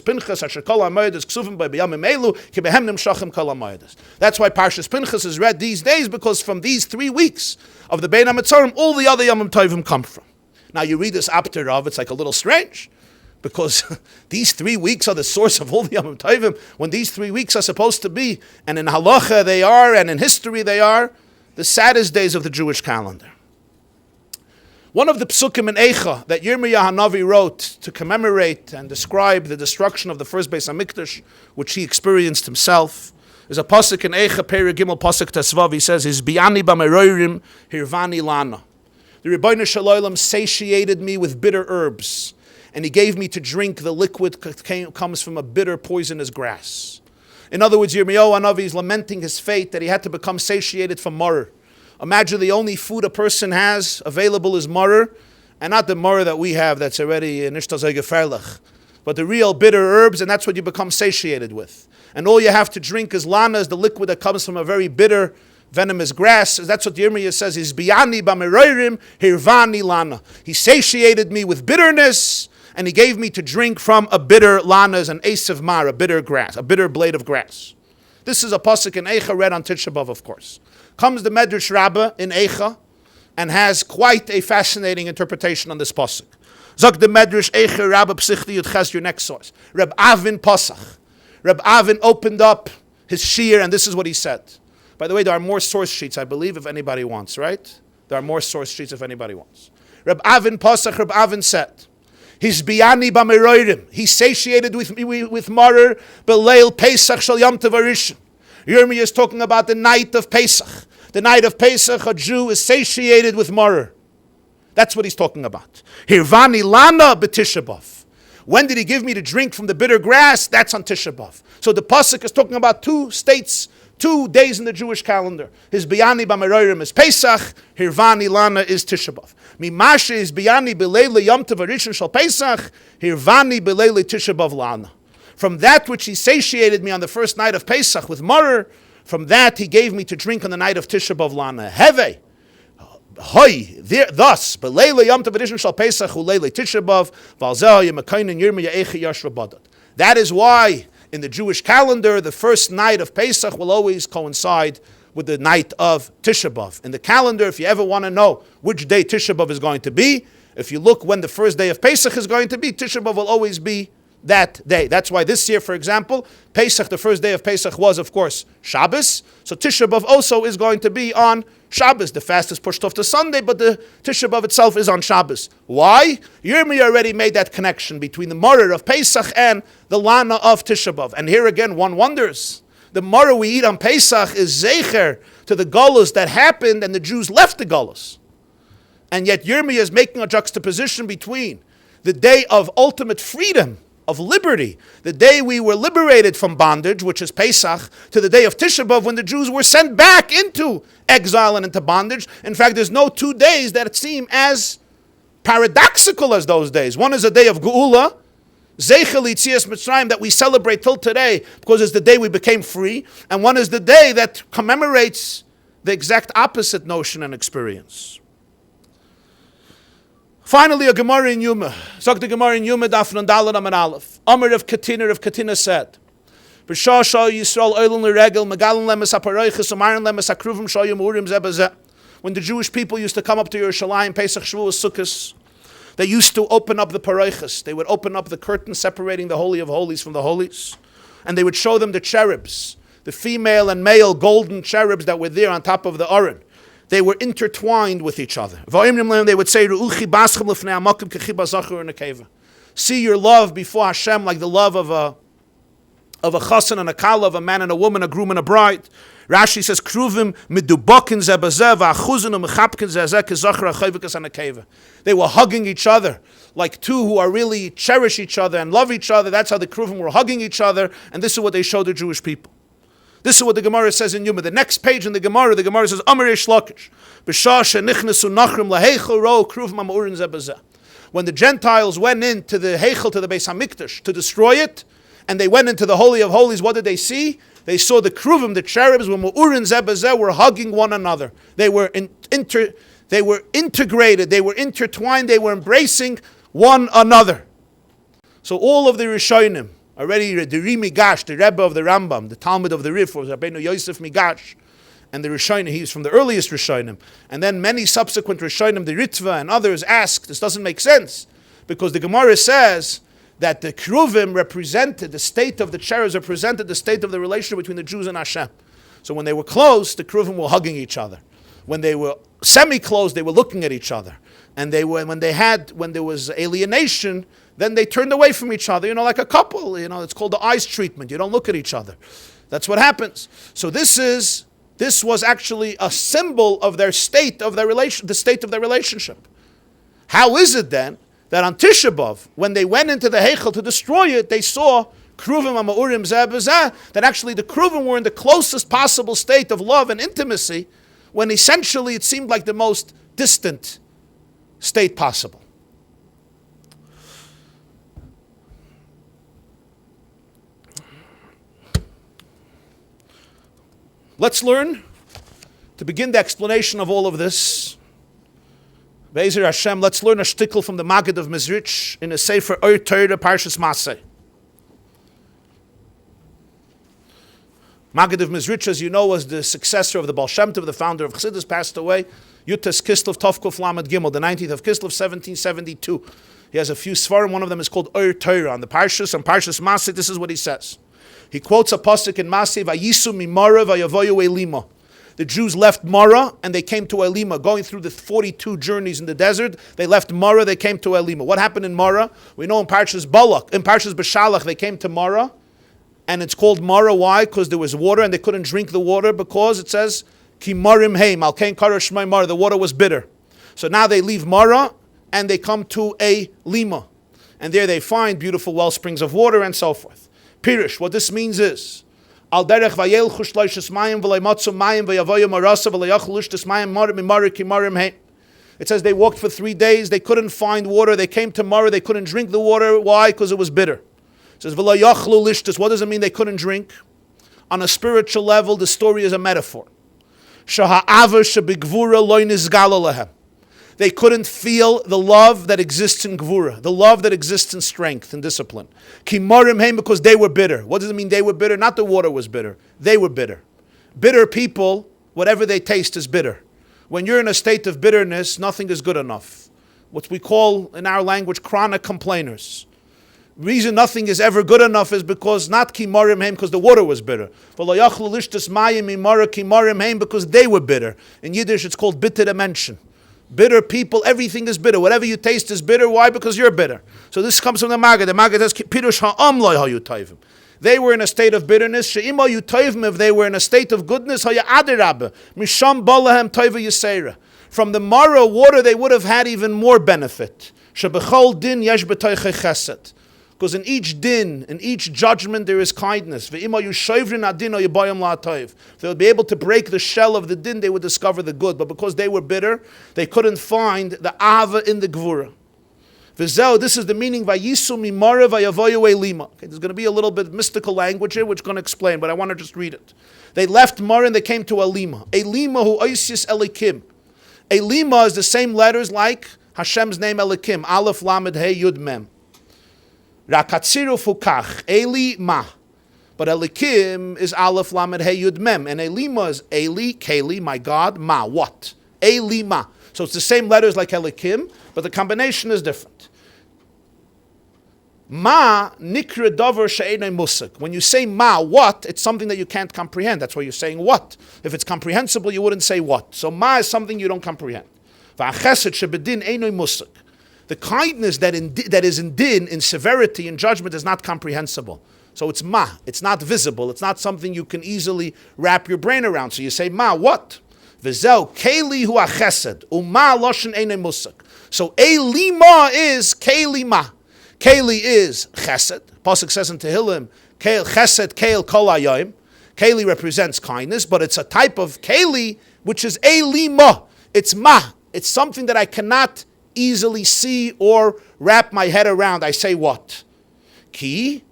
Pinchas is read these days, because from these 3 weeks of the Bein HaMetzorim, all the other Yomim Tovim come from. Now you read this Apter Rav, it's like a little strange, because these 3 weeks are the source of all the Yomim Tovim, when these 3 weeks are supposed to be, and in halacha they are, and in history they are, the saddest days of the Jewish calendar. One of the psukim in Eicha that Yirmiyah Hanavi wrote to commemorate and describe the destruction of the first Beis HaMikdash, which he experienced himself, is a pasuk in Eicha, Perek Gimel, pasuk Tesvav. He says, "His biani b'meroirim hirvani lana." The Rebbeinu Shalom satiated me with bitter herbs, and he gave me to drink the liquid that comes from a bitter poisonous grass. In other words, Yirmiyahu Hanavi is lamenting his fate, that he had to become satiated from maror. Imagine the only food a person has available is maror, and not the maror that we have that's already nishtazay geferlich, but the real bitter herbs, and that's what you become satiated with. And all you have to drink is lana, is the liquid that comes from a very bitter, venomous grass. That's what Yirmiyah says, is biani b'meroirim hirvani lana. He satiated me with bitterness, and he gave me to drink from a bitter lana, as an esav mar, a bitter grass, a bitter blade of grass. This is a pasuk in Eicha, read on Tisha B'Av, of course. Comes the Medrash Rabbah in Eicha and has quite a fascinating interpretation on this pasuk. Zog the Medrash Eicha Rabbah Psichti Yud Ches, your next source. Reb Avin Pasach. Reb Avin opened up his shir, and this is what he said. By the way, there are more source sheets, I believe, if anybody wants, right? There are more source sheets if anybody wants. Reb Avin Pasach, Reb Avin said, his biani b'meroirim, he satiated with maror b'leil Pesach shel Yom Tov Harishon. Yirmiyah is talking about the night of Pesach. The night of Pesach, a Jew is satiated with maror. That's what he's talking about. Hirvani lana b'Tisha B'Av. When did he give me to drink from the bitter grass? That's on Tisha B'Av. So the pasuk is talking about 2 states, 2 days in the Jewish calendar. His biani b'meroirim is Pesach. Hirvani lana is Tisha B'Av. Mimashe is biani b'leil Yom Tov Harishon shel Pesach. Hirvani b'leil Tisha B'Av lana. From that which he satiated me on the first night of Pesach with maror, from that he gave me to drink on the night of Tisha B'Av lana. Heve, hoy, thus, b'leila yom tov edishon shal Pesach u'leila Tisha B'Av, v'alzeh yemakayin Yirmiyah Eicha yashra badat. That is why in the Jewish calendar, the first night of Pesach will always coincide with the night of Tisha B'Av. In the calendar, if you ever want to know which day Tisha B'Av is going to be, if you look when the first day of Pesach is going to be, Tisha B'Av will always be that day. That's why this year, for example, Pesach, the first day of Pesach was, of course, Shabbos. So Tisha B'Av also is going to be on Shabbos. The fast is pushed off to Sunday, but the Tisha B'Av itself is on Shabbos. Why? Yirmiyah already made that connection between the maror of Pesach and the lana of Tisha B'Av. And here again, one wonders. The maror we eat on Pesach is zecher to the galus that happened and the Jews left the galus. And yet Yirmiyah is making a juxtaposition between the day of ultimate freedom, of liberty, the day we were liberated from bondage, which is Pesach, to the day of Tisha B'Av when the Jews were sent back into exile and into bondage. In fact, there's no 2 days that seem as paradoxical as those days. One is a day of Geula, Zeichel Yitzias Mitzrayim, that we celebrate till today because it's the day we became free, and one is the day that commemorates the exact opposite notion and experience. Finally, a Gemara in Yuma. Sagt the Gemara in Yuma, Daf Nun Daled Amud Aleph. Amar of Katina said, B'shah shal Yisrael oilin l'regel, megalin lemes haparoiches, umarin lemes hakruvim shal yemurim zeh b'zeh. When the Jewish people used to come up to Yerushalayim, Pesach, Shavuos, Sukkos, they used to open up the paroiches. They would open up the curtain separating the Holy of Holies from the Holies, and they would show them the cherubs, the female and male golden cherubs that were there on top of the Aron. They were intertwined with each other. They would say, see your love before Hashem like the love of a chassan and a kala, of a man and a woman, a groom and a bride. Rashi says, Kruvim midubakin zebazeh v'achuzin u'mechapkin zezeh k'zachar ha'chayvikas anakeva. They were hugging each other like two who are really cherish each other and love each other. That's how the Kruvim were hugging each other, and this is what they showed the Jewish people. This is what the Gemara says in Yuma. The next page in the Gemara says, Amar Reish Lakish, B'shah she'nichnesu nachrim laheichel ro kruv ma'urin zeh b'zeh. When the Gentiles went into the Heichel, to the Beis HaMikdash, to destroy it, and they went into the Holy of Holies, what did they see? They saw the Kruvim, the cherubs, when Ma'urin zeh b'zeh, were hugging one another. They were integrated, they were intertwined, they were embracing one another. So all of the Rishonim, already the Migash, the Rebbe of the Rambam, the Talmud of the Rif, was Rabbeinu Yosef Migash, and the Rishonim, he's from the earliest Rishonim. And then many subsequent Rishonim, the Ritva and others, asked, this doesn't make sense, because the Gemara says that the Kruvim represented, the state of the cherubs represented the state of the relationship between the Jews and Hashem. So when they were close, the Kruvim were hugging each other. When they were semi-closed, they were looking at each other. And when there was alienation, then they turned away from each other, like a couple, it's called the eyes treatment. You don't look at each other. That's what happens. So this was actually a symbol of their state of their relation, the state of their relationship. How is it then that on Tisha B'Av, when they went into the Heichel to destroy it, they saw Kruvim Ma'urim zeh b'zeh, that actually the Kruvim were in the closest possible state of love and intimacy, when essentially it seemed like the most distant state possible. Let's learn, to begin the explanation of all of this, Be'ezer Hashem, let's learn a shtickle from the Maggid of Mezrich in a Sefer Ohr Torah Parshas Monsey. Maggid of Mezrich, as you know, was the successor of the Baal Shem Tov, the founder of Chassidus, passed away. Yutes Kislev Tovkuf Lamed Gimel, the 19th of Kislev, 1772. He has a few svarim. One of them is called Ohr Torah. On the Parshas, on Parshas Monsey, this is what he says. He quotes a pasuk in Monsey, Vayisu mimara vayavoyu elima. The Jews left Mara and they came to Elima. Going through the 42 journeys in the desert, they left Mara, they came to Elima. What happened in Mara? We know in Parshas Balak, in Parshas Beshalach, they came to Mara, and it's called Mara. Why? Because there was water and they couldn't drink the water, because it says, Ki marim heim, al kein kara shmai Mara, the water was bitter. So now they leave Mara and they come to a Lima. And there they find beautiful well springs of water and so forth. Pirish, what this means is, Al derech vayelchu shloishes mayim v'leimatzu mayim v'yavoyu marasa v'leyachlu lishtes mayim mimari ki marim heim. It says they walked for 3 days, they couldn't find water, they came to Mara, they couldn't drink the water. Why? Because it was bitter. It says v'leyachlu lishtes. What does it mean they couldn't drink? On a spiritual level, the story is a metaphor. Shaha'ava shebigvura loy nizgala lehem. They couldn't feel the love that exists in Gvura, the love that exists in strength and discipline. Ki marim heim, because they were bitter. What does it mean they were bitter? Not the water was bitter. They were bitter. Bitter people, whatever they taste is bitter. When you're in a state of bitterness, nothing is good enough. What we call in our language chronic complainers. The reason nothing is ever good enough is because not ki marim heim, because the water was bitter. Because they were bitter. In Yiddish it's called bitter dimension. Bitter people, everything is bitter. Whatever you taste is bitter. Why? Because you're bitter. So this comes from the Maggid. The Maggid says, Pirush ha'am loy hayu toivim. They were in a state of bitterness. She'im hayu toivim, if they were in a state of goodness, hayu adirabah. Misham balahem toiva yisera. From the Mara water, they would have had even more benefit. Shebechol din yesh b'toiche chesed. Because in each din, in each judgment, there is kindness. They'll be able to break the shell of the din, they would discover the good. But because they were bitter, they couldn't find the ava in the gvura. This is the meaning, Vayisu mimara vayavoyu elima. There's going to be a little bit of mystical language here, which I'm going to explain, but I want to just read it. They left Mara and they came to Elima. Elima hu oisis elikim. Elima is the same letters like Hashem's name Elikim. Aleph, Lamed, Hey, Yud, Mem. Rakatsiru fukach, Eli ma. But Elikim is Aleph, Lamed, Hey, Yud, Mem. And Elima is Eli, Keli, my God, ma, what? Eli ma. So it's the same letters like Elikim, but the combination is different. Ma, nikra davar she'enei musik. When you say ma, what, it's something that you can't comprehend. That's why you're saying what. If it's comprehensible, you wouldn't say what. So ma is something you don't comprehend. V'achesed shebedin enoi musik. The kindness that is in din, in severity, in judgment, is not comprehensible. So it's ma. It's not visible. It's not something you can easily wrap your brain around. So you say ma, what? V'zeu keli hu achesed uma loshen enei musik. So elima is keli ma. Keli is chesed. Pasuk says in Tehillim, chesed keil kol hayom. Keli represents kindness, but it's a type of keli which is elima. It's ma. It's something that I cannot easily see or wrap my head around. I say what? Ki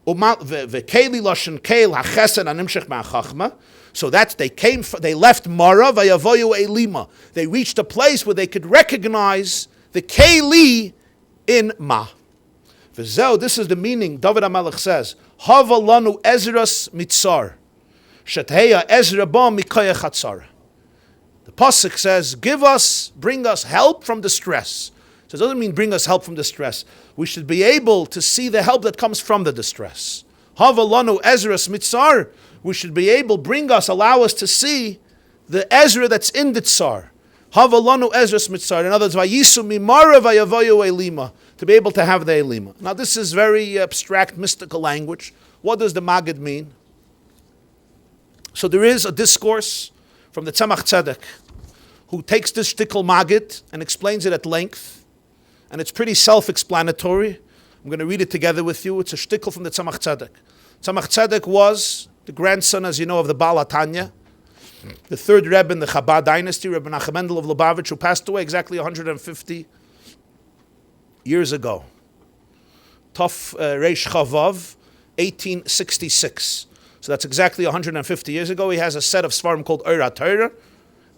v'keli lashon kel hachesed animshech ma'achachma. So that's they left Mara vayavoyu elima. They reached a place where they could recognize the keli in ma. V'zeu, this is the meaning. David HaMelech says, Hava lanu Ezras mitzar, shetheya Ezra ba mikoyach hatzara. The pasuk says, bring us help from distress. So it doesn't mean bring us help from distress. We should be able to see the help that comes from the distress. Hava lanu Ezras mitzar. We should be able, allow us to see the Ezra that's in the tsar. Hava lanu Ezras mitzar. In other words, vayisu mimara vayavoyu elima. To be able to have the elima. Now this is very abstract, mystical language. What does the Maggid mean? So there is a discourse from the Tzemach Tzedek who takes this shtickle Maggid and explains it at length. And it's pretty self-explanatory. I'm going to read it together with you. It's a shtickle from the Tzemach Tzedek. Tzemach Tzedek was the grandson, as you know, of the Baal HaTanya, the third Rebbe in the Chabad dynasty, Rebbe Menachem Mendel of Lubavitch, who passed away exactly 150 years ago. Tov Reish Chavav, 1866. So that's exactly 150 years ago. He has a set of svarim called Ohr Chaim,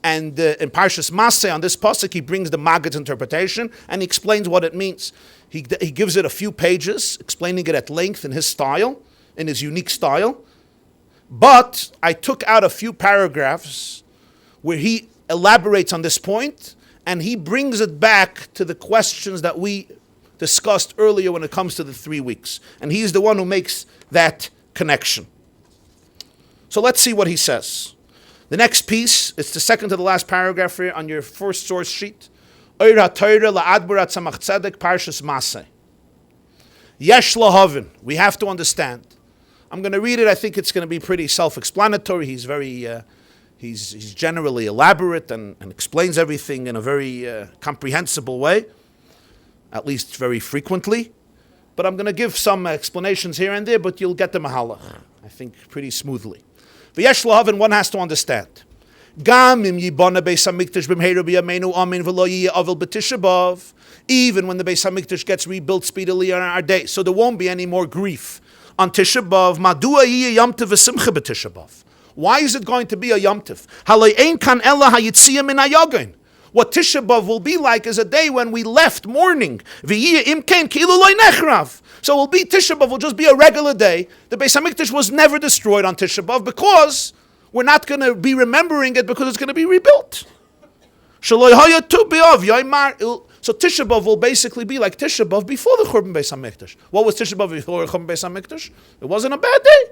and in Parshas Monsey, on this pasuk, he brings the Maggid's interpretation, and he explains what it means. He gives it a few pages, explaining it at length in his style, in his unique style. But I took out a few paragraphs where he elaborates on this point, and he brings it back to the questions that we discussed earlier when it comes to the 3 weeks. And he's the one who makes that connection. So let's see what he says. The next piece, it's the second to the last paragraph here on your first source sheet. Ohr HaTorah la'adburat Tzemach Tzedek Parshas Maseh. Yesh lahavin. We have to understand. I'm going to read it. I think it's going to be pretty self-explanatory. He's very... He's generally elaborate and explains everything in a very comprehensible way, at least very frequently. But I'm going to give some explanations here and there, but you'll get the mahalach, I think, pretty smoothly. V'yesh lahavin, one has to understand. Gam im yibana beis hamikdash b'mheira b'yameinu amin v'lo yiyeh avel b'tisha b'av. Even when the Beis Hamikdash gets rebuilt speedily on our day, so there won't be any more grief on Tisha B'av. Madua yiyeh Yom Tov v'simcha b'Tisha B'av. Why is it going to be a Yom Tov? Halei ein kan ella hayitziyah min hayogain. What Tisha B'av will be like is a day when we left mourning. V'yiyeh imkein ki'ilu lo nechrav. So it will be Tisha B'av will just be a regular day. The Beis Hamikdash was never destroyed on Tisha B'av because we're not going to be remembering it because it's going to be rebuilt. Shaloi haya tu b'av yoymar. So Tisha B'av will basically be like Tisha B'av before the Churban Beis Hamikdash. What was Tisha B'av before the Churban Beis Hamikdash? It wasn't a bad day.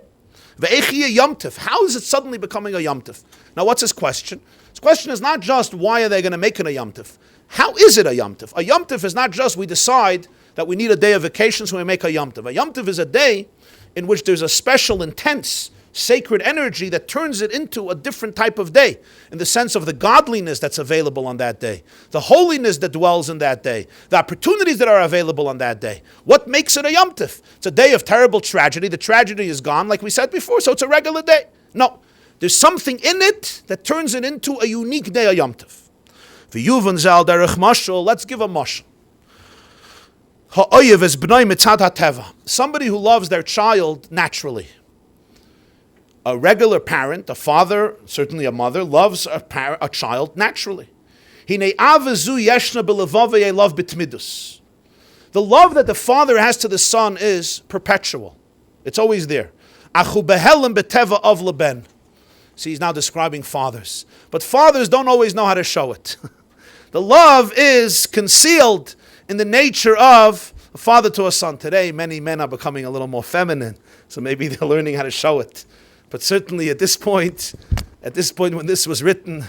Ve'echi Yom Tov. How is it suddenly becoming a Yom Tov? Now, what's his question? His question is not just why are they going to make it a Yom Tov. How is it a Yom Tov? A Yom Tov is not just we decide that we need a day of vacation, so we make a Yom Tov. A Yom Tov is a day in which there's a special, intense, sacred energy that turns it into a different type of day, in the sense of the godliness that's available on that day, the holiness that dwells in that day, the opportunities that are available on that day. What makes it a Yom Tov? It's a day of terrible tragedy. The tragedy is gone, like we said before, so it's a regular day. No, there's something in it that turns it into a unique day, a Yom Tov. V'yuvan zal derech mashal. Let's give a mashal. Ha'oyev es b'nai mitzad ha'teva. Somebody who loves their child naturally. A regular parent, a father, certainly a mother, loves a child naturally. The love that the father has to the son is perpetual. It's always there. See, he's now describing fathers. But fathers don't always know how to show it. The love is concealed in the nature of a father to a son. Today, many men are becoming a little more feminine, so maybe they're learning how to show it. But certainly at this point when this was written,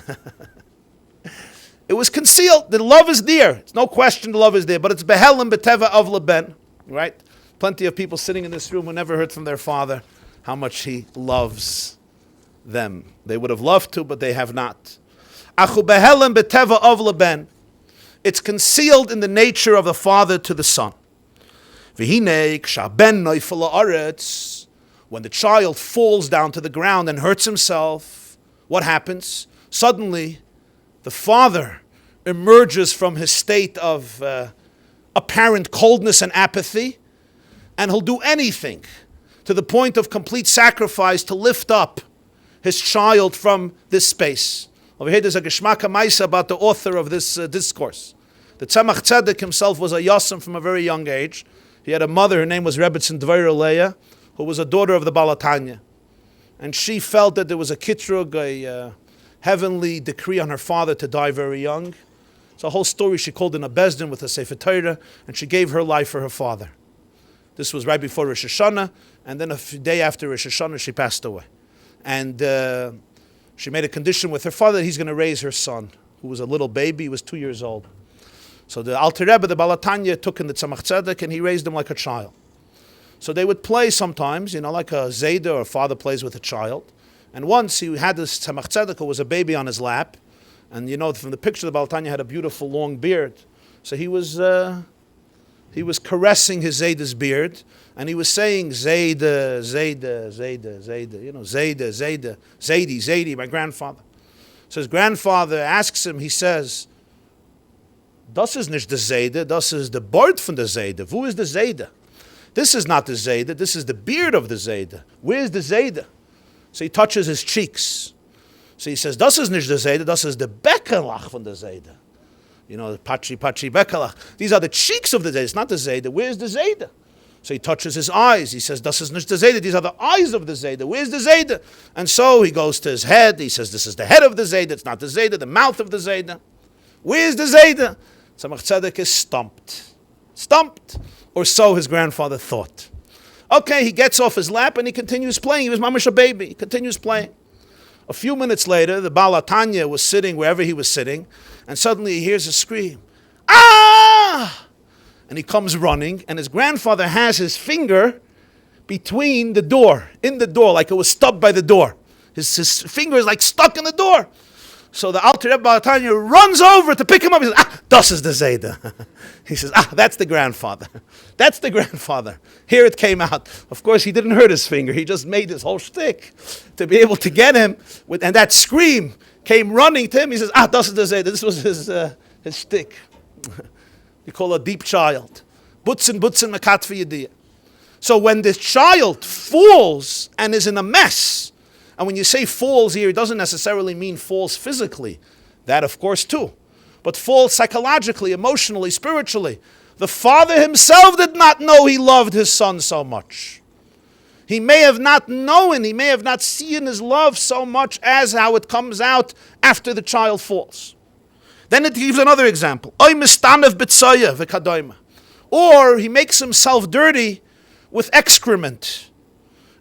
it was concealed. The love is there. It's no question the love is there. But it's behelim beteva of leben, right? Plenty of people sitting in this room who never heard from their father how much he loves them. They would have loved to, but they have not. Achu behelim beteva of leben. It's concealed in the nature of the father to the son. V'hinei kshaben noifel haaretz. When the child falls down to the ground and hurts himself, what happens? Suddenly, the father emerges from his state of apparent coldness and apathy, and he'll do anything to the point of complete sacrifice to lift up his child from this space. Over here there's a Geschmacka Maisa about the author of this discourse. The Tzemach Tzedek himself was a Yassim from a very young age. He had a mother, her name was Rebbetzin Dvaira Leah, who was a daughter of the Balatanya. And she felt that there was a kitrug, a heavenly decree on her father to die very young. It's a whole story. She called in a Bezdin with a Sefer Torah, and she gave her life for her father. This was right before Rosh Hashanah, and then a day after Rosh Hashanah, she passed away. And she made a condition with her father that he's going to raise her son, who was a little baby. He was 2 years old. So the Alter Rebbe, the Balatanya, took in the Tzemach Tzedek, and he raised him like a child. So they would play sometimes, like a Zayda, or a father plays with a child. And once he had this Tzemach Tzedek, who was a baby on his lap. And from the picture, the Balatanya had a beautiful long beard. So he was caressing his Zayda's beard. And he was saying, Zayda, Zayda, Zayda, Zayda, Zayda, Zayda, Zaydi, Zaydi, my grandfather. So his grandfather asks him, he says, Das ist nicht der Zayda, das ist der Bart von der Zayda. Wo is the Zayda? This is not the Zayda, this is the beard of the Zayda. Where's the Zayda? So he touches his cheeks. So he says, Das ist nicht der Zayda, das ist der Beckelach von der Zayda. The Pachi, Beckelach. These are the cheeks of the Zayda, it's not the Zayda. Where's the Zayda? So he touches his eyes. He says, Das ist nicht der Zayda, these are the eyes of the Zayda. Where's the Zayda? And so he goes to his head. He says, this is the head of the Zayda, it's not the Zayda, the mouth of the Zayda. Where's the Zayda? Tzemach Tzedek is stumped, or so his grandfather thought. Okay, he gets off his lap and he continues playing. He was mamash a baby. He continues playing. A few minutes later, the Balatanya was sitting wherever he was sitting, and suddenly he hears a scream. Ah! And he comes running, and his grandfather has his finger between the door, in the door, like it was stubbed by the door. His finger is like stuck in the door. So the Alter Rebbe Balatanya runs over to pick him up. He says, das is the Zayda. He says, that's the grandfather. That's the grandfather. Here it came out. Of course, he didn't hurt his finger. He just made his whole shtick to be able to get him. And that scream came running to him. He says, das is the Zayda. This was his shtick. We call a deep child. Butzin makat v'yediyah. So when this child falls and is in a mess, and when you say falls here, it doesn't necessarily mean falls physically. That, of course, too. But falls psychologically, emotionally, spiritually. The father himself did not know he loved his son so much. He may have not known, he may have not seen his love so much as how it comes out after the child falls. Then it gives another example. Or he makes himself dirty with excrement.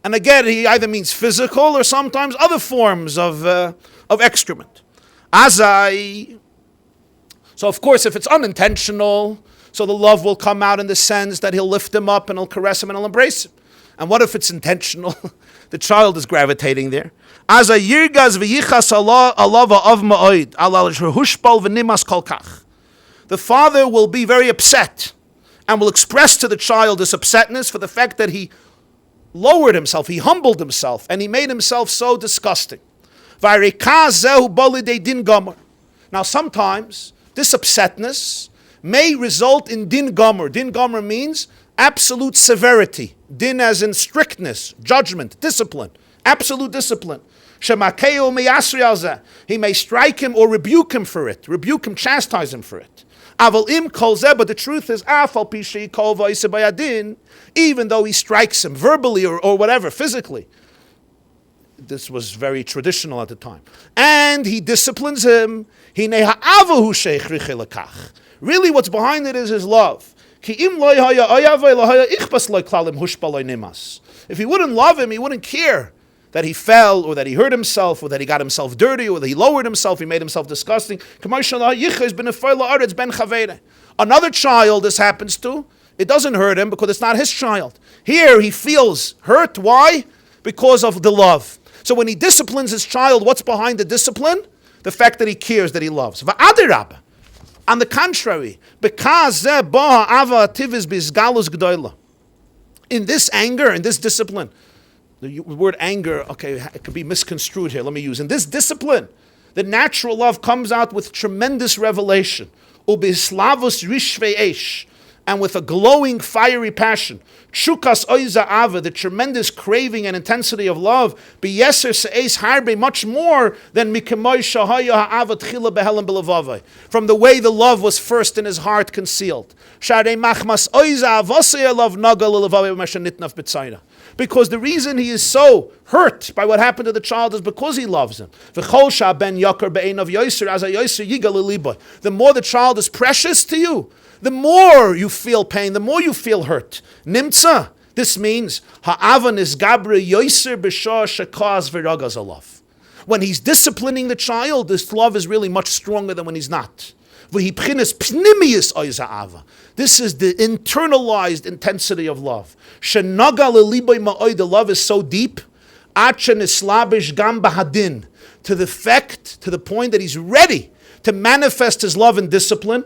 And again, he either means physical or sometimes other forms of excrement. Azai. So of course, if it's unintentional, so the love will come out in the sense that he'll lift him up and he'll caress him and he'll embrace him. And what if it's intentional? The child is gravitating there. Azai yirgaz v'yichas alava av ma'oid alal hushbal v'nimas kolkach. The father will be very upset and will express to the child this upsetness for the fact that he lowered himself, he humbled himself, and he made himself so disgusting. Now sometimes this upsetness may result in din gomer. Din gomer means absolute severity. Din as in strictness, judgment, discipline, absolute discipline. He may strike him or rebuke him for it, chastise him for it. But the truth is, even though he strikes him verbally or whatever, physically, this was very traditional at the time, and he disciplines him, really what's behind it is his love. If he wouldn't love him, he wouldn't care that he fell, or that he hurt himself, or that he got himself dirty, or that he lowered himself, he made himself disgusting. Another child this happens to, it doesn't hurt him because it's not his child. Here he feels hurt. Why? Because of the love. So when he disciplines his child, what's behind the discipline? The fact that he cares, that he loves. On the contrary, in this anger, in this discipline, The word anger, okay, it could be misconstrued here. Let me use. In this discipline, the natural love comes out with tremendous revelation. Ubislavus rishvei esh, and with a glowing, fiery passion. Chukas oiza ava, the tremendous craving and intensity of love, beyeser se'es harbe, much more than mikemoy shahaya ha'ava tchila behelam belavavai, from the way the love was first in his heart concealed. Sharei machmas oiza avasei love naga lelavavai mashanitnaf b'tzayna. Because the reason he is so hurt by what happened to the child is because he loves him. The more the child is precious to you, the more you feel pain, the more you feel hurt. Nimtza, this means ha'avan is gabra yoiser b'shah shakaz v'ragaz alav. When he's disciplining the child, this love is really much stronger than when he's not. This is the internalized intensity of love. The love is so deep, to the effect, to the point that he's ready to manifest his love and discipline,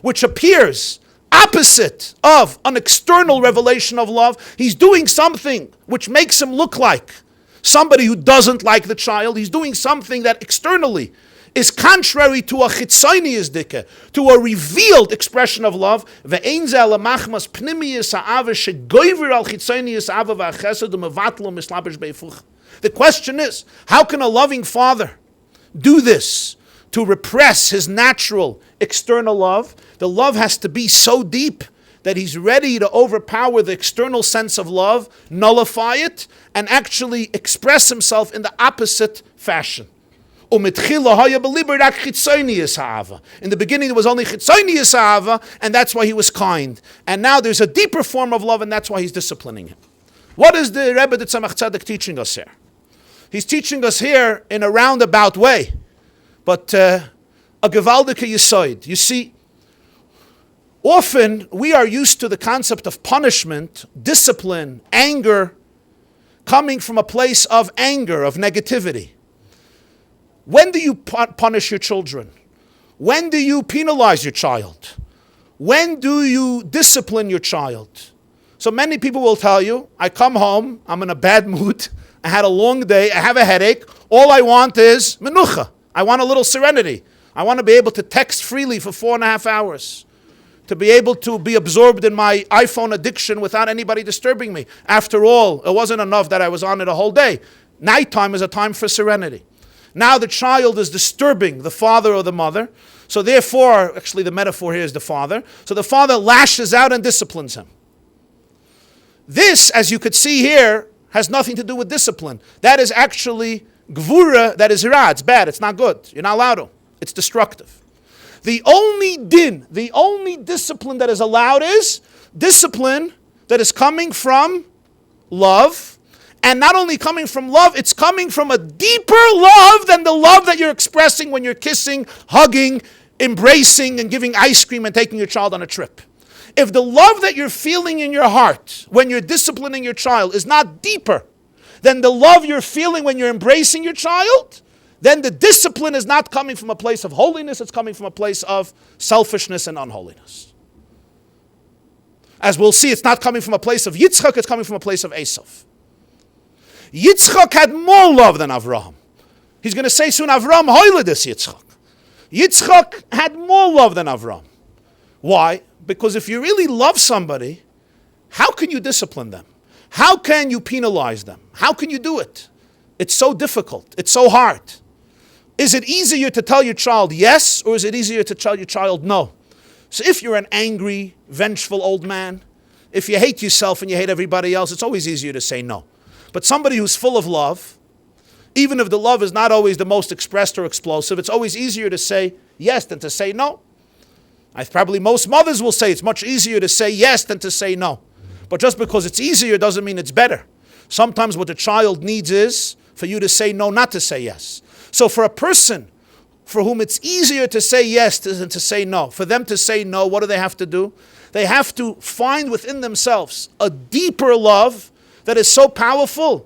which appears opposite of an external revelation of love. He's doing something which makes him look like somebody who doesn't like the child. He's doing something that externally is contrary to a chitzonius dike, to a revealed expression of love. The question is, how can a loving father do this to repress his natural external love? The love has to be so deep that he's ready to overpower the external sense of love, nullify it, and actually express himself in the opposite fashion. In the beginning there was only chitzonius ha'ava, and that's why he was kind. And now there's a deeper form of love, and that's why he's disciplining him. What is the Rebbe the Tzemach Tzedek teaching us here? He's teaching us here in a roundabout way, but a gewaldike yisoid. You see, often we are used to the concept of punishment, discipline, anger, coming from a place of anger, of negativity. When do you punish your children? When do you penalize your child? When do you discipline your child? So many people will tell you, I come home, I'm in a bad mood, I had a long day, I have a headache, all I want is menucha. I want a little serenity. I want to be able to text freely for 4.5 hours. To be able to be absorbed in my iPhone addiction without anybody disturbing me. After all, it wasn't enough that I was on it a whole day. Nighttime is a time for serenity. Now the child is disturbing the father or the mother. So therefore, actually the metaphor here is the father. So the father lashes out and disciplines him. This, as you could see here, has nothing to do with discipline. That is actually gvura, that is ra, it's bad, it's not good. You're not allowed to. It's destructive. The only din, the only discipline that is allowed is discipline that is coming from love. And not only coming from love, it's coming from a deeper love than the love that you're expressing when you're kissing, hugging, embracing, and giving ice cream and taking your child on a trip. If the love that you're feeling in your heart when you're disciplining your child is not deeper than the love you're feeling when you're embracing your child, then the discipline is not coming from a place of holiness, it's coming from a place of selfishness and unholiness. As we'll see, it's not coming from a place of Yitzchak, it's coming from a place of Esav. Yitzchak had more love than Avraham. He's going to say soon, Avraham hoiledis Yitzchak. Yitzchak had more love than Avraham. Why? Because if you really love somebody, how can you discipline them? How can you penalize them? How can you do it? It's so difficult. It's so hard. Is it easier to tell your child yes, or is it easier to tell your child no? So if you're an angry, vengeful old man, if you hate yourself and you hate everybody else, it's always easier to say no. But somebody who's full of love, even if the love is not always the most expressed or explosive, it's always easier to say yes than to say no. Probably most mothers will say it's much easier to say yes than to say no. But just because it's easier doesn't mean it's better. Sometimes what the child needs is for you to say no, not to say yes. So for a person for whom it's easier to say yes than to say no, for them to say no, what do they have to do? They have to find within themselves a deeper love that is so powerful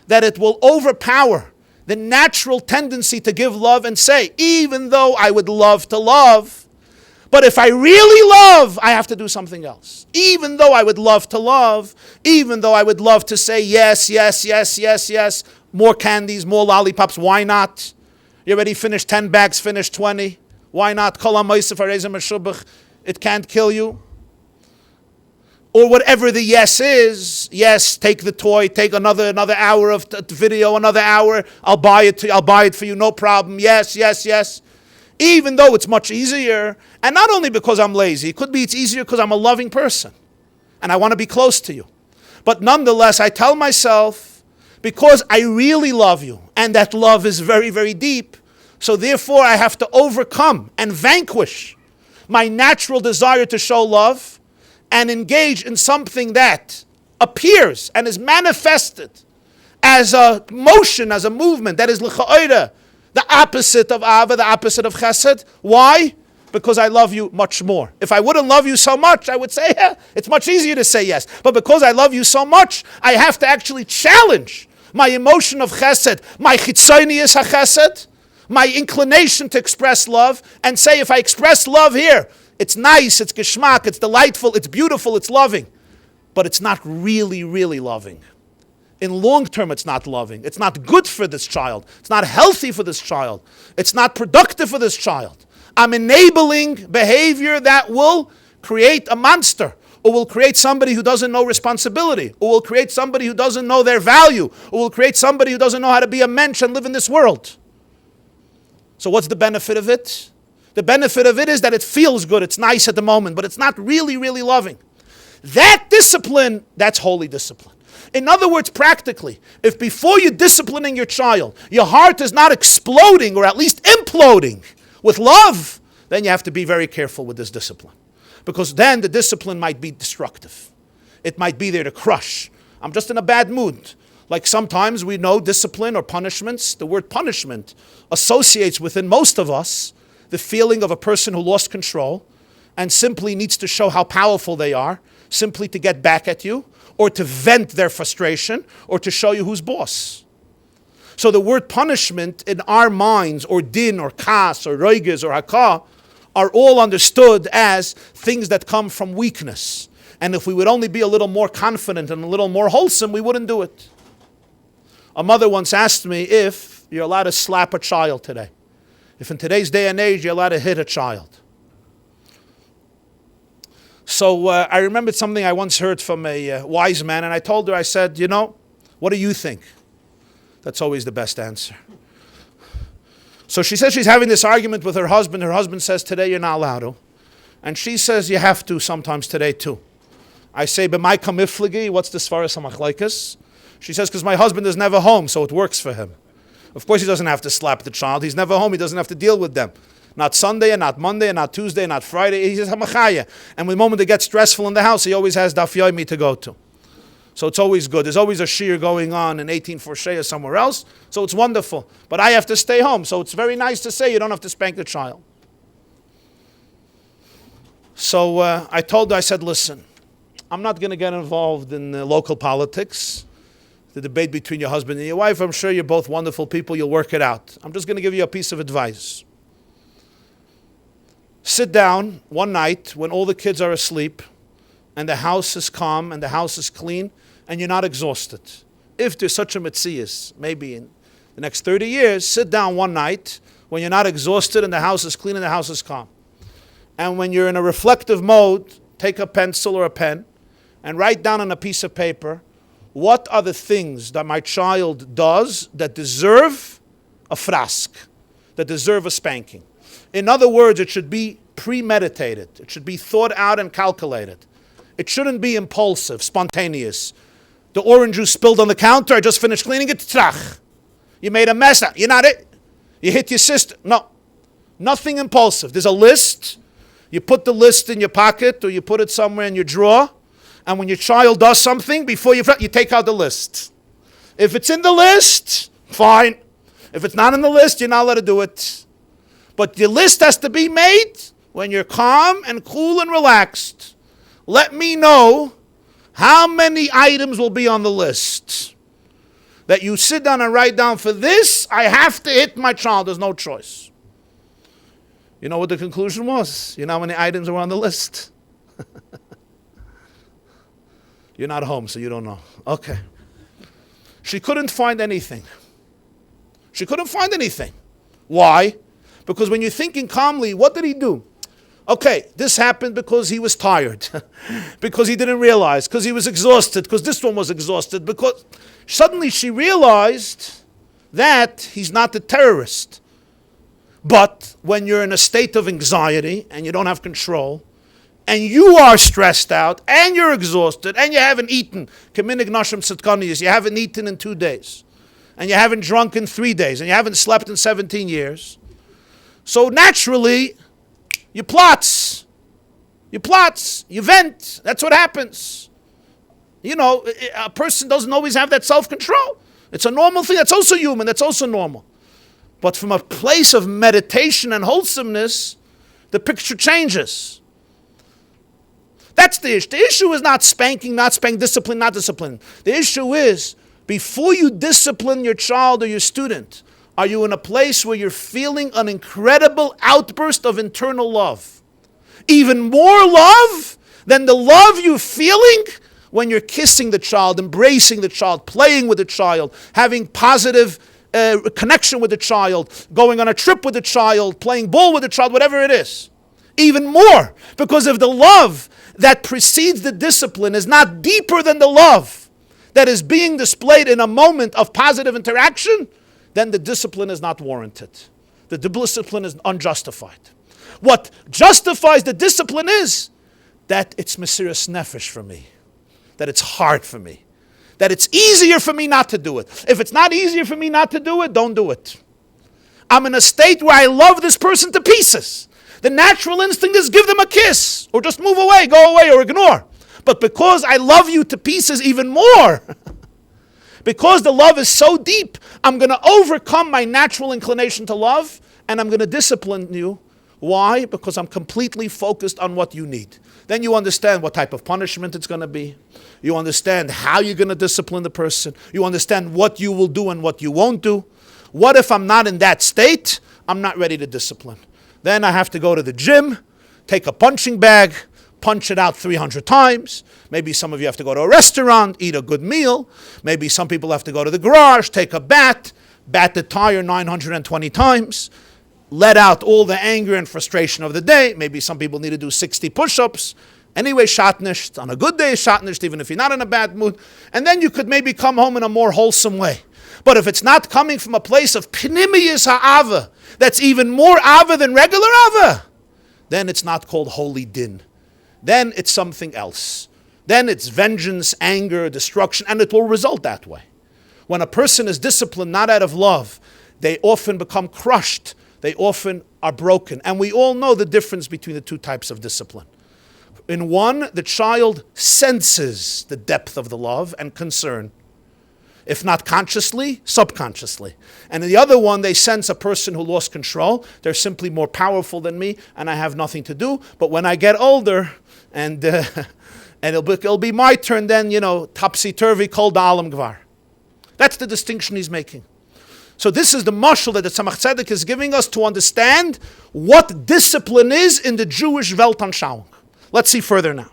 that it will overpower the natural tendency to give love and say, even though I would love to love, But if I really love, I have to do something else. Even though I would love to love, even though I would love to say yes, yes, yes, yes, yes, more candies, more lollipops, why not? You already finished 10 bags, finish 20. Why not? It can't kill you. Or whatever the yes is. Yes, take the toy, take another hour of video, another hour. I'll buy it for you, no problem. Yes, yes, yes. Even though it's much easier, and not only because I'm lazy, it could be it's easier because I'm a loving person and I want to be close to you. But nonetheless, I tell myself, because I really love you, and that love is very, very deep, so therefore I have to overcome and vanquish my natural desire to show love and engage in something that appears and is manifested as a motion, as a movement, that is l'cha'oira, the opposite of Ava, the opposite of Chesed. Why? Because I love you much more. If I wouldn't love you so much, I would say, it's much easier to say yes. But because I love you so much, I have to actually challenge my emotion of Chesed, my chitzonius ha-Chesed, my inclination to express love, and say, if I express love here, it's nice, it's geschmack, it's delightful, it's beautiful, it's loving. But it's not really, really loving. In long term, it's not loving. It's not good for this child. It's not healthy for this child. It's not productive for this child. I'm enabling behavior that will create a monster, or will create somebody who doesn't know responsibility, or will create somebody who doesn't know their value, or will create somebody who doesn't know how to be a mensch and live in this world. So what's the benefit of it? The benefit of it is that it feels good, it's nice at the moment, but it's not really, really loving. That discipline, that's holy discipline. In other words, practically, if before you're disciplining your child, your heart is not exploding or at least imploding with love, then you have to be very careful with this discipline. Because then the discipline might be destructive. It might be there to crush. I'm just in a bad mood. Like sometimes we know discipline or punishments, the word punishment associates within most of us the feeling of a person who lost control and simply needs to show how powerful they are, simply to get back at you, or to vent their frustration, or to show you who's boss. So the word punishment in our minds, or din, or kas, or roiges, or haka, are all understood as things that come from weakness. And if we would only be a little more confident and a little more wholesome, we wouldn't do it. A mother once asked me if you're allowed to slap a child today. If in today's day and age you're allowed to hit a child. So I remembered something I once heard from a wise man, and I told her, I said, what do you think? That's always the best answer. So she says she's having this argument with her husband. Her husband says, today you're not allowed to. And she says, you have to sometimes today too. I say, b'may kamifligi, what's the svaras hamachlaikas? She says, because my husband is never home, so it works for him. Of course he doesn't have to slap the child. He's never home. He doesn't have to deal with them. Not Sunday, and not Monday, and not Tuesday, and not Friday. He says, hamachaya. And the moment it gets stressful in the house, he always has daf yomi to go to. So it's always good. There's always a shir going on in 18 Forshey or somewhere else. So it's wonderful. But I have to stay home. So it's very nice to say you don't have to spank the child. So I told her, I said, listen, I'm not going to get involved in local politics, the debate between your husband and your wife. I'm sure you're both wonderful people. You'll work it out. I'm just going to give you a piece of advice. Sit down one night when all the kids are asleep and the house is calm and the house is clean and you're not exhausted. If there's such a metzias, maybe in the next 30 years, sit down one night when you're not exhausted and the house is clean and the house is calm. And when you're in a reflective mode, take a pencil or a pen and write down on a piece of paper, what are the things that my child does that deserve a frask, that deserve a spanking? In other words, it should be premeditated. It should be thought out and calculated. It shouldn't be impulsive, spontaneous. The orange juice spilled on the counter, I just finished cleaning it, trach. You made a mess. You're not it. You hit your sister. No. Nothing impulsive. There's a list. You put the list in your pocket or you put it somewhere in your drawer. And when your child does something, before you take out the list. If it's in the list, fine. If it's not in the list, you're not allowed to do it. But the list has to be made when you're calm and cool and relaxed. Let me know how many items will be on the list. That you sit down and write down, for this, I have to hit my child. There's no choice. You know what the conclusion was? You know how many items were on the list? You're not home, so you don't know. Okay. She couldn't find anything. She couldn't find anything. Why? Because when you're thinking calmly, what did he do? Okay, this happened because he was tired, because he didn't realize, because he was exhausted, because this one was exhausted, because suddenly she realized that he's not the terrorist. But when you're in a state of anxiety and you don't have control, and you are stressed out, and you're exhausted, and you haven't eaten, you haven't eaten in 2 days, and you haven't drunk in 3 days, and you haven't slept in 17 years, so naturally, you plots, you vent. That's what happens. You know, a person doesn't always have that self-control. It's a normal thing. That's also human. That's also normal. But from a place of meditation and wholesomeness, the picture changes. That's the issue. The issue is not spanking, discipline, not discipline. The issue is, before you discipline your child or your student, are you in a place where you're feeling an incredible outburst of internal love? Even more love than the love you're feeling when you're kissing the child, embracing the child, playing with the child, having positive connection with the child, going on a trip with the child, playing ball with the child, whatever it is. Even more, because if the love that precedes the discipline is not deeper than the love that is being displayed in a moment of positive interaction, then the discipline is not warranted. The discipline is unjustified. What justifies the discipline is that it's Mesiras Nefesh for me, that it's hard for me, that it's easier for me not to do it. If it's not easier for me not to do it, don't do it. I'm in a state where I love this person to pieces. The natural instinct is give them a kiss, or just move away, go away, or ignore. But because I love you to pieces even more, because the love is so deep, I'm going to overcome my natural inclination to love, and I'm going to discipline you. Why? Because I'm completely focused on what you need. Then you understand what type of punishment it's going to be. You understand how you're going to discipline the person. You understand what you will do and what you won't do. What if I'm not in that state? I'm not ready to discipline. Then I have to go to the gym, take a punching bag, punch it out 300 times. Maybe some of you have to go to a restaurant, eat a good meal. Maybe some people have to go to the garage, take a bat the tire 920 times, let out all the anger and frustration of the day. Maybe some people need to do 60 push-ups. Anyway, shatnisht. On a good day, shatnisht, even if you're not in a bad mood. And then you could maybe come home in a more wholesome way. But if it's not coming from a place of pnimiyus ha'ava, that's even more ava than regular ava, then it's not called holy din. Then it's something else. Then it's vengeance, anger, destruction, and it will result that way. When a person is disciplined not out of love, they often become crushed. They often are broken. And we all know the difference between the two types of discipline. In one, the child senses the depth of the love and concern. If not consciously, subconsciously. And in the other one, they sense a person who lost control. They're simply more powerful than me, and I have nothing to do. But when I get older, and it'll be my turn then, topsy-turvy, kol da'alam gvar. That's the distinction he's making. So this is the mashal that the Tzemach Tzedek is giving us to understand what discipline is in the Jewish Weltanschauung. Let's see further now.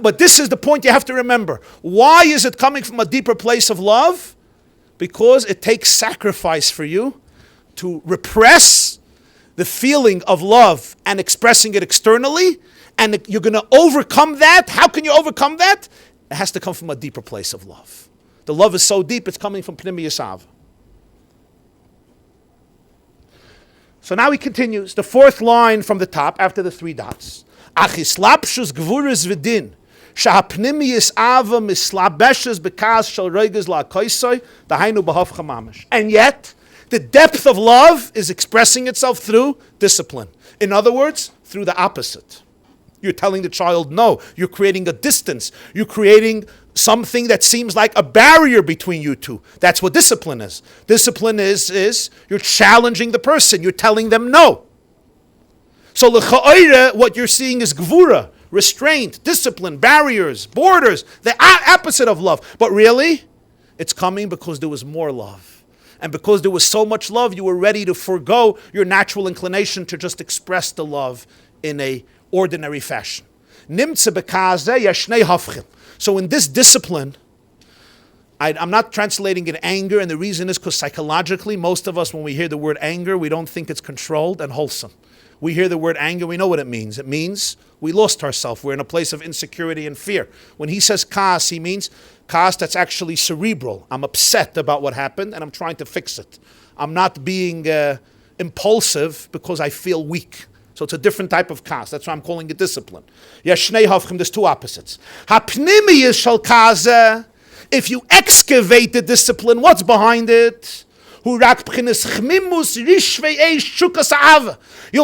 But this is the point you have to remember. Why is it coming from a deeper place of love? Because it takes sacrifice for you to repress the feeling of love and expressing it externally, and you're going to overcome that. How can you overcome that? It has to come from a deeper place of love. The love is so deep, it's coming from Pnimiyus Ha'ava. So now he continues, the fourth line from the top, after the 3 dots. Achislapshus gvuris v'din, shahapnimiyus ava mislabeshes bekas shal reigez la'akoisoi, dahainu b'havcha mamash. And yet, the depth of love is expressing itself through discipline. In other words, through the opposite. You're telling the child no. You're creating a distance. You're creating something that seems like a barrier between you two. That's what discipline is. Discipline is you're challenging the person. You're telling them no. So l'cha'oire, what you're seeing is gvura, restraint, discipline, barriers, borders, the opposite of love. But really, it's coming because there was more love. And because there was so much love, you were ready to forego your natural inclination to just express the love in a ordinary fashion. So in this discipline, I'm not translating it anger, and the reason is because psychologically, most of us, when we hear the word anger, we don't think it's controlled and wholesome. We hear the word anger, we know what it means. It means we lost ourselves. We're in a place of insecurity and fear. When he says kaas, he means kaas that's actually cerebral. I'm upset about what happened, and I'm trying to fix it. I'm not being impulsive because I feel weak. So it's a different type of kaas. That's why I'm calling it discipline. There's two opposites. Hapnimiyus shel kaas. If you excavate the discipline, what's behind it? You'll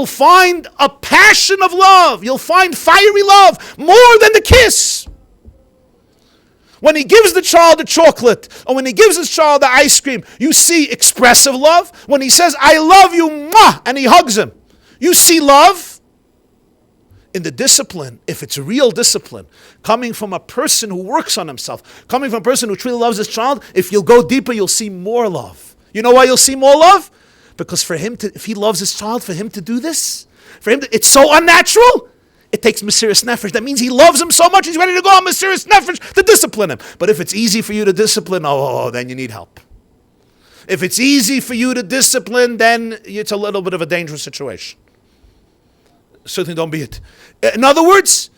find a passion of love. You'll find fiery love more than the kiss. When he gives the child the chocolate, or when he gives his child the ice cream, you see expressive love. When he says, I love you, mwah, and he hugs him, you see love. In the discipline, if it's real discipline, coming from a person who works on himself, coming from a person who truly loves his child, if you'll go deeper, you'll see more love. You know why you'll see more love? Because for him to, if he loves his child, for him to do this, for him to, it's so unnatural, it takes Mesiras Nefesh. That means he loves him so much, he's ready to go on Mesiras Nefesh to discipline him. But if it's easy for you to discipline, then you need help. If it's easy for you to discipline, then it's a little bit of a dangerous situation. Certainly don't be it. In other words,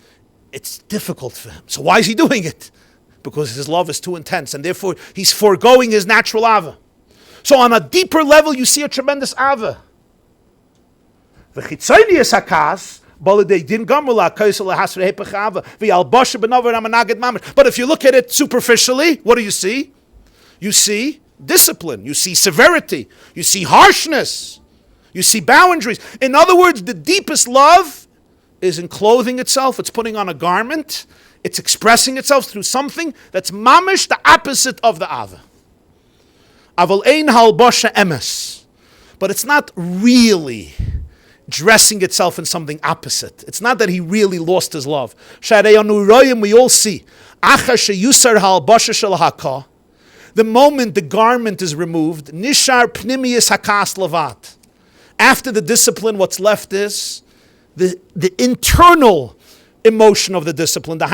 it's difficult for him. So why is he doing it? Because his love is too intense, and therefore he's foregoing his natural ava. So on a deeper level, you see a tremendous ava. But if you look at it superficially, what do you see? You see discipline, you see severity, you see harshness, you see boundaries. In other words, the deepest love is in clothing itself, it's putting on a garment, it's expressing itself through something that's mamish, the opposite of the ava. Aval ein halbosha emes. But it's not really dressing itself in something opposite. It's not that he really lost his love. We all see. The moment the garment is removed, nishar pnimiyas hakas lavat. After the discipline, what's left is the internal emotion of the discipline, the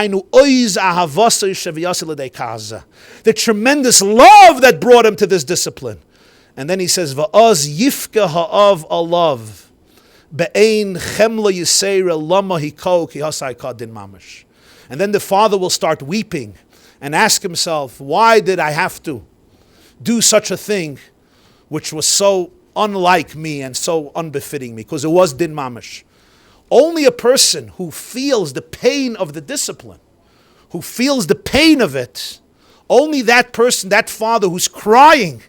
tremendous love that brought him to this discipline. And then he says, Va'az yifka ha'av alav be'ein chemla yisera lama hiko ki hasai kadin mamash. And then the father will start weeping and ask himself, why did I have to do such a thing which was so unlike me and so unbefitting me? Because it was din mamash. Only a person who feels the pain of the discipline, who feels the pain of it, only that person, that father who's crying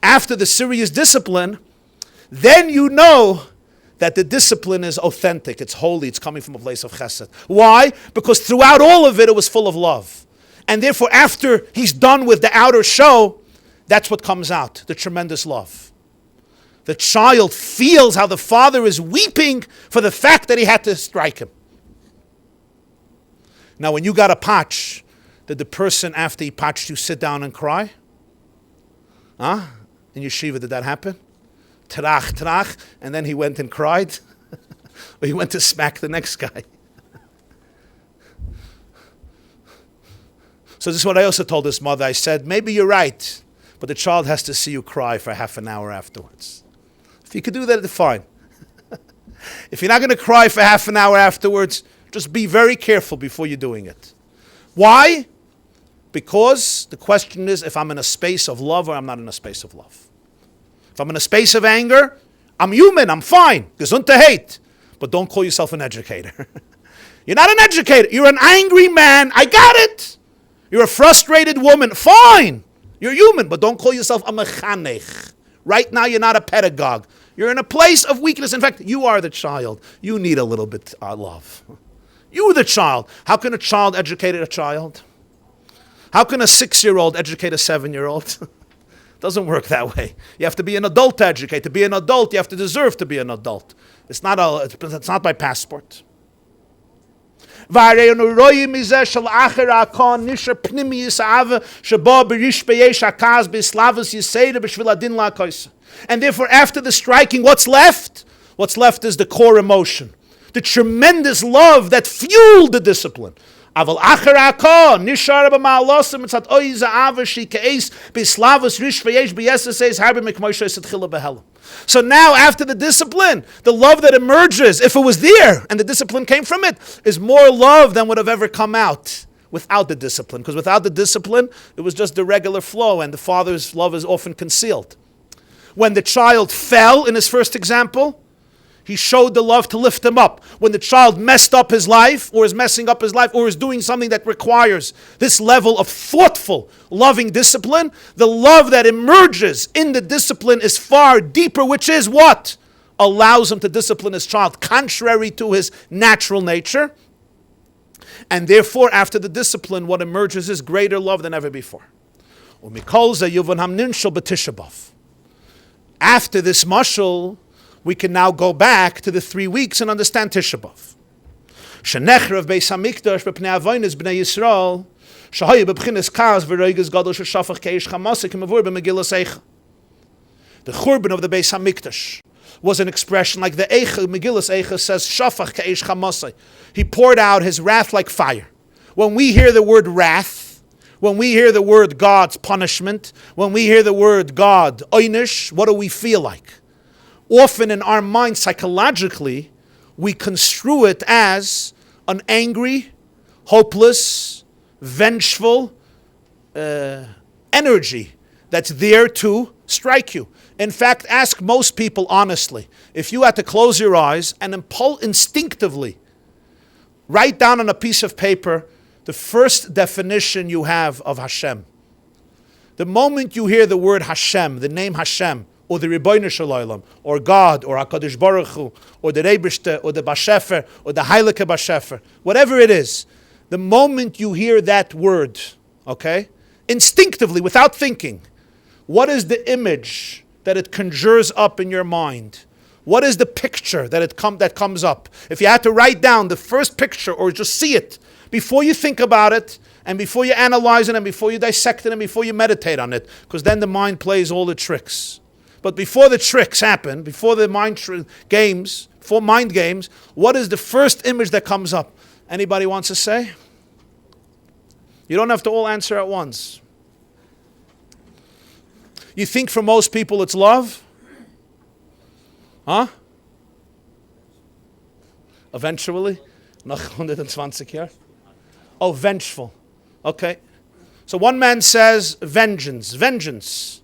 after the serious discipline, then you know that the discipline is authentic, it's holy, it's coming from a place of chesed. Why? Because throughout all of it was full of love. And therefore, after he's done with the outer show, that's what comes out, the tremendous love. The child feels how the father is weeping for the fact that he had to strike him. Now, when you got a patch, did the person after he patched you sit down and cry? In yeshiva, did that happen? Trach, and then he went and cried? Or he went to smack the next guy? So this is what I also told this mother. I said, maybe you're right, but the child has to see you cry for half an hour afterwards. If you could do that, fine. If you're not going to cry for half an hour afterwards, just be very careful before you're doing it. Why? Because the question is if I'm in a space of love or I'm not in a space of love. If I'm in a space of anger, I'm human, I'm fine. Gesund to hate. But don't call yourself an educator. You're not an educator. You're an angry man. I got it. You're a frustrated woman. Fine. You're human, but don't call yourself a mechanech. Right now, you're not a pedagogue. You're in a place of weakness. In fact, you are the child. You need a little bit of love. You're the child. How can a child educate a child? How can a 6-year-old educate a 7-year-old? Doesn't work that way. You have to be an adult to educate. To be an adult, you have to deserve to be an adult. It's not by passport. והראינו רואים מזה שלאחר הקון נשאר פנימיוס האהבה שבו ברשפה יש הכעס בסלאבוס יסיידה בשביל הדין להקויס. And therefore, after the striking, what's left? What's left is the core emotion, the tremendous love that fueled the discipline. אבל אחר הכל נשאר במעלוסם מצד אוי זהבה שיקאיס בסלאבוס רשפה יש ביססייס הרבה מכמוישה התחילה בהלם. So now, after the discipline, the love that emerges, if it was there and the discipline came from it, is more love than would have ever come out without the discipline. Because without the discipline, it was just the regular flow, and the father's love is often concealed. When the child fell, in his first example, he showed the love to lift him up. When the child messed up his life, or is messing up his life, or is doing something that requires this level of thoughtful, loving discipline, the love that emerges in the discipline is far deeper, which is what allows him to discipline his child, contrary to his natural nature. And therefore, after the discipline, what emerges is greater love than ever before. After this mashal, we can now go back to the 3 weeks and understand Tisha B'Av. Shenechrav Beis Hamikdash b'pnei avonos b'nei Yisrael shehaya b'bchinas kaas v'roiges gadol sheshafach keish chamasik k'mavur b'megillas Eicha. The Churban of the Beis Hamikdash was an expression like the Eicha, Megillas Eicha says, shafach keish chamasik. He poured out his wrath like fire. When we hear the word wrath, when we hear the word God's punishment, when we hear the word God, oynish, what do we feel like? Often in our mind, psychologically, we construe it as an angry, hopeless, vengeful energy that's there to strike you. In fact, ask most people honestly, if you had to close your eyes and instinctively write down on a piece of paper the first definition you have of Hashem. The moment you hear the word Hashem, the name Hashem, or the Ribono Shel Olam, or God, or HaKadosh Baruch Hu, or the Rebishter, or the Bashefer, or the Heilike Bashefer, whatever it is, the moment you hear that word, okay, instinctively, without thinking, what is the image that it conjures up in your mind? What is the picture that comes up? If you had to write down the first picture, or just see it, before you think about it, and before you analyze it, and before you dissect it, and before you meditate on it, because then the mind plays all the tricks. But before the tricks happen, before the mind games, what is the first image that comes up? Anybody wants to say? You don't have to all answer at once. You think for most people it's love? Huh? Eventually? Noch 120 years? Oh, vengeful. Okay. So one man says vengeance.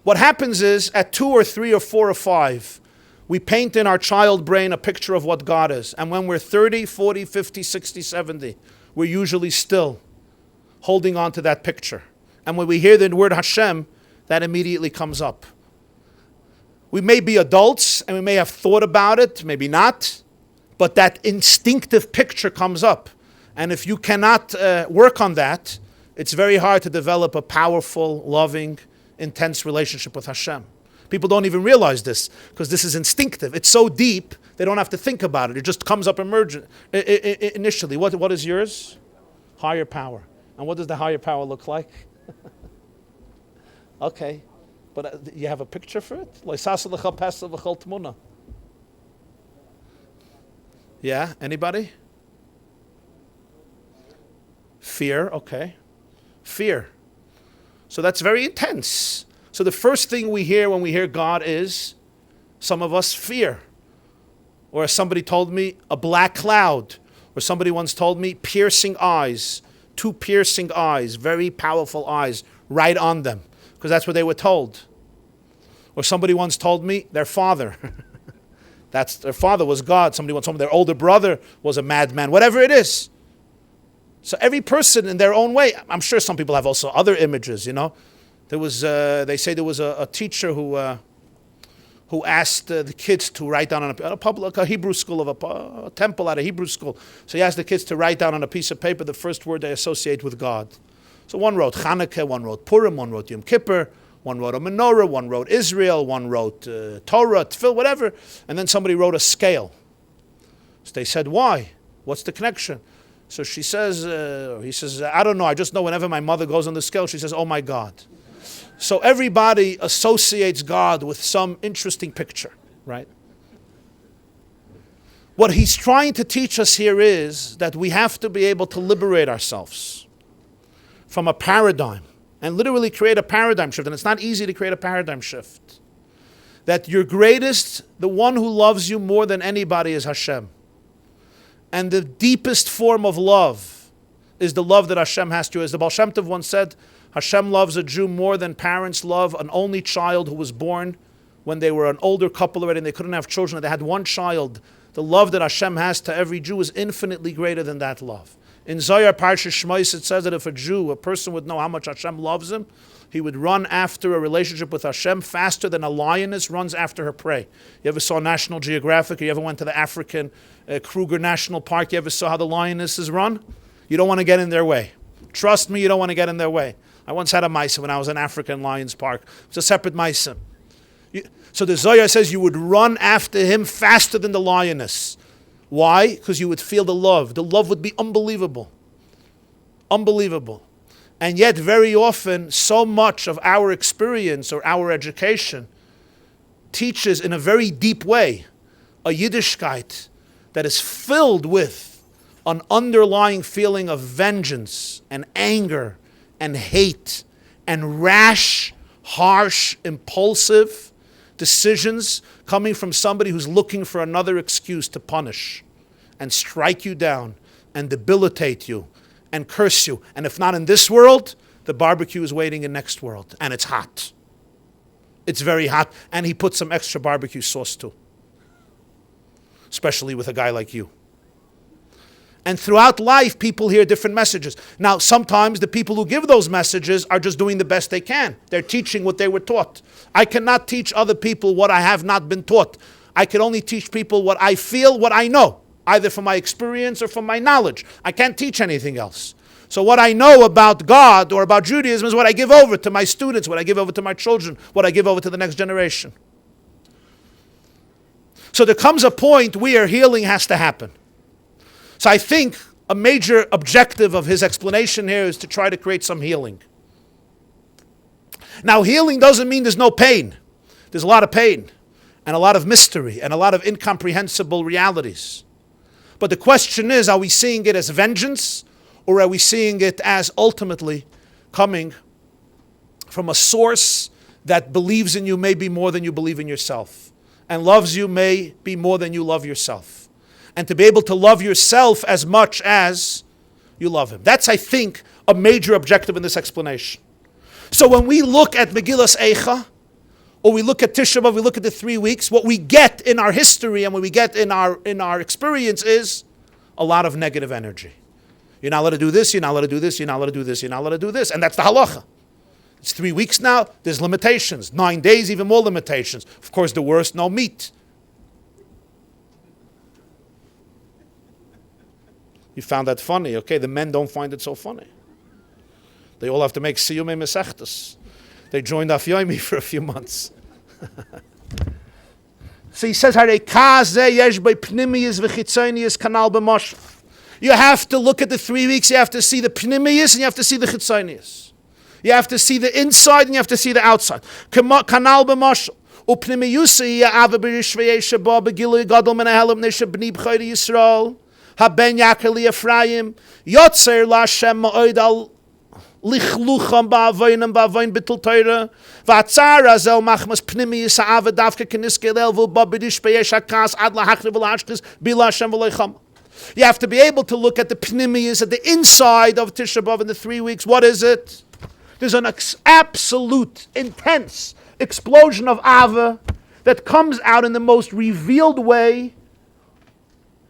What happens is, at 2 or 3 or 4 or 5, we paint in our child brain a picture of what God is. And when we're 30, 40, 50, 60, 70, we're usually still holding on to that picture. And when we hear the word Hashem, that immediately comes up. We may be adults, and we may have thought about it, maybe not, but that instinctive picture comes up. And if you cannot work on that, it's very hard to develop a powerful, loving, intense relationship with Hashem. People don't even realize this, because this is instinctive. It's so deep, they don't have to think about it. It just comes up initially. What is yours? Higher power. And what does the higher power look like? Okay. But you have a picture for it? Yeah, anybody? Fear, okay. Fear. So that's very intense. So the first thing we hear when we hear God is, some of us, fear. Or as somebody told me, a black cloud. Or somebody once told me, piercing eyes. 2 piercing eyes, very powerful eyes, right on them. Because that's what they were told. Or somebody once told me, their father. Their father was God. Somebody once told me their older brother was a madman. Whatever it is. So every person in their own way. I'm sure some people have also other images, you know. There was, they say there was a teacher who asked the kids to write down on a Hebrew school, a temple at a Hebrew school. So he asked the kids to write down on a piece of paper the first word they associate with God. So one wrote Chanukah, one wrote Purim, one wrote Yom Kippur, one wrote a menorah, one wrote Israel, one wrote Torah, Tefillah, whatever. And then somebody wrote a scale. So they said, why? What's the connection? So she says, he says, I don't know, I just know whenever my mother goes on the scale, she says, oh my God. So everybody associates God with some interesting picture, right? What he's trying to teach us here is that we have to be able to liberate ourselves from a paradigm and literally create a paradigm shift. And it's not easy to create a paradigm shift. That your greatest, the one who loves you more than anybody is Hashem. And the deepest form of love is the love that Hashem has to you. As the Baal Shem Tov once said, Hashem loves a Jew more than parents love an only child who was born when they were an older couple already and they couldn't have children and they had one child. The love that Hashem has to every Jew is infinitely greater than that love. In Zohar Parsha Shmos it says that if a person would know how much Hashem loves him, he would run after a relationship with Hashem faster than a lioness runs after her prey. You ever saw National Geographic, or you ever went to the African Kruger National Park, you ever saw how the lionesses run? You don't want to get in their way. Trust me, you don't want to get in their way. I once had a Monsey when I was in African Lions Park. It's a separate Monsey. So the Zohar says you would run after him faster than the lioness. Why? Because you would feel the love. The love would be unbelievable. Unbelievable. And yet very often, so much of our experience or our education teaches in a very deep way a Yiddishkeit that is filled with an underlying feeling of vengeance and anger and hate and rash, harsh, impulsive decisions coming from somebody who's looking for another excuse to punish and strike you down and debilitate you and curse you. And if not in this world, the barbecue is waiting in next world. And it's hot. It's very hot. And he puts some extra barbecue sauce too. Especially with a guy like you. And throughout life, people hear different messages. Now, sometimes the people who give those messages are just doing the best they can. They're teaching what they were taught. I cannot teach other people what I have not been taught. I can only teach people what I feel, what I know, either from my experience or from my knowledge. I can't teach anything else. So what I know about God or about Judaism is what I give over to my students, what I give over to my children, what I give over to the next generation. So there comes a point where healing has to happen. So I think a major objective of his explanation here is to try to create some healing. Now, healing doesn't mean there's no pain. There's a lot of pain and a lot of mystery and a lot of incomprehensible realities. But the question is, are we seeing it as vengeance or are we seeing it as ultimately coming from a source that believes in you maybe more than you believe in yourself and loves you may be more than you love yourself? And to be able to love yourself as much as you love him. That's, I think, a major objective in this explanation. So when we look at Megillas Eicha, or we look at Tisha B'Av, we look at the 3 weeks, what we get in our history and what we get in our experience is a lot of negative energy. You're not allowed to do this, you're not allowed to do this, you're not allowed to do this, you're not allowed to do this. And that's the halacha. It's 3 weeks now, there's limitations. 9 days, even more limitations. Of course, the worst, no meat. You found that funny, okay? The men don't find it so funny. They all have to make siyumei mesechtas. They joined Daf Yomi for a few months. So he says, you have to look at the 3 weeks, you have to see the pnimiyus and you have to see the chitzonius. You have to see the inside and you have to see the outside. Kanal b'mashal. Upnimiyusi ya'ava b'rishvei sheba b'gilu gadol menahelim nesha b'ni b'chayri Yisrael. Haben Yakeli Ephraim, Yotzer Lashem Ma'od al Lichlucham Ba'avoinam Ba'avoin Bittul Torah, V'atzara Zel Machmas Pnimi Yisa'ava Davka Keniskelel V'Babidish Be'esh HaKas Ad Lahachri V'Lashkis Bila Hashem V'Leicham. You have to be able to look at the Pnimiyas, at the inside of Tisha B'Av in the 3 weeks. What is it? There's an absolute, intense explosion of Ava that comes out in the most revealed way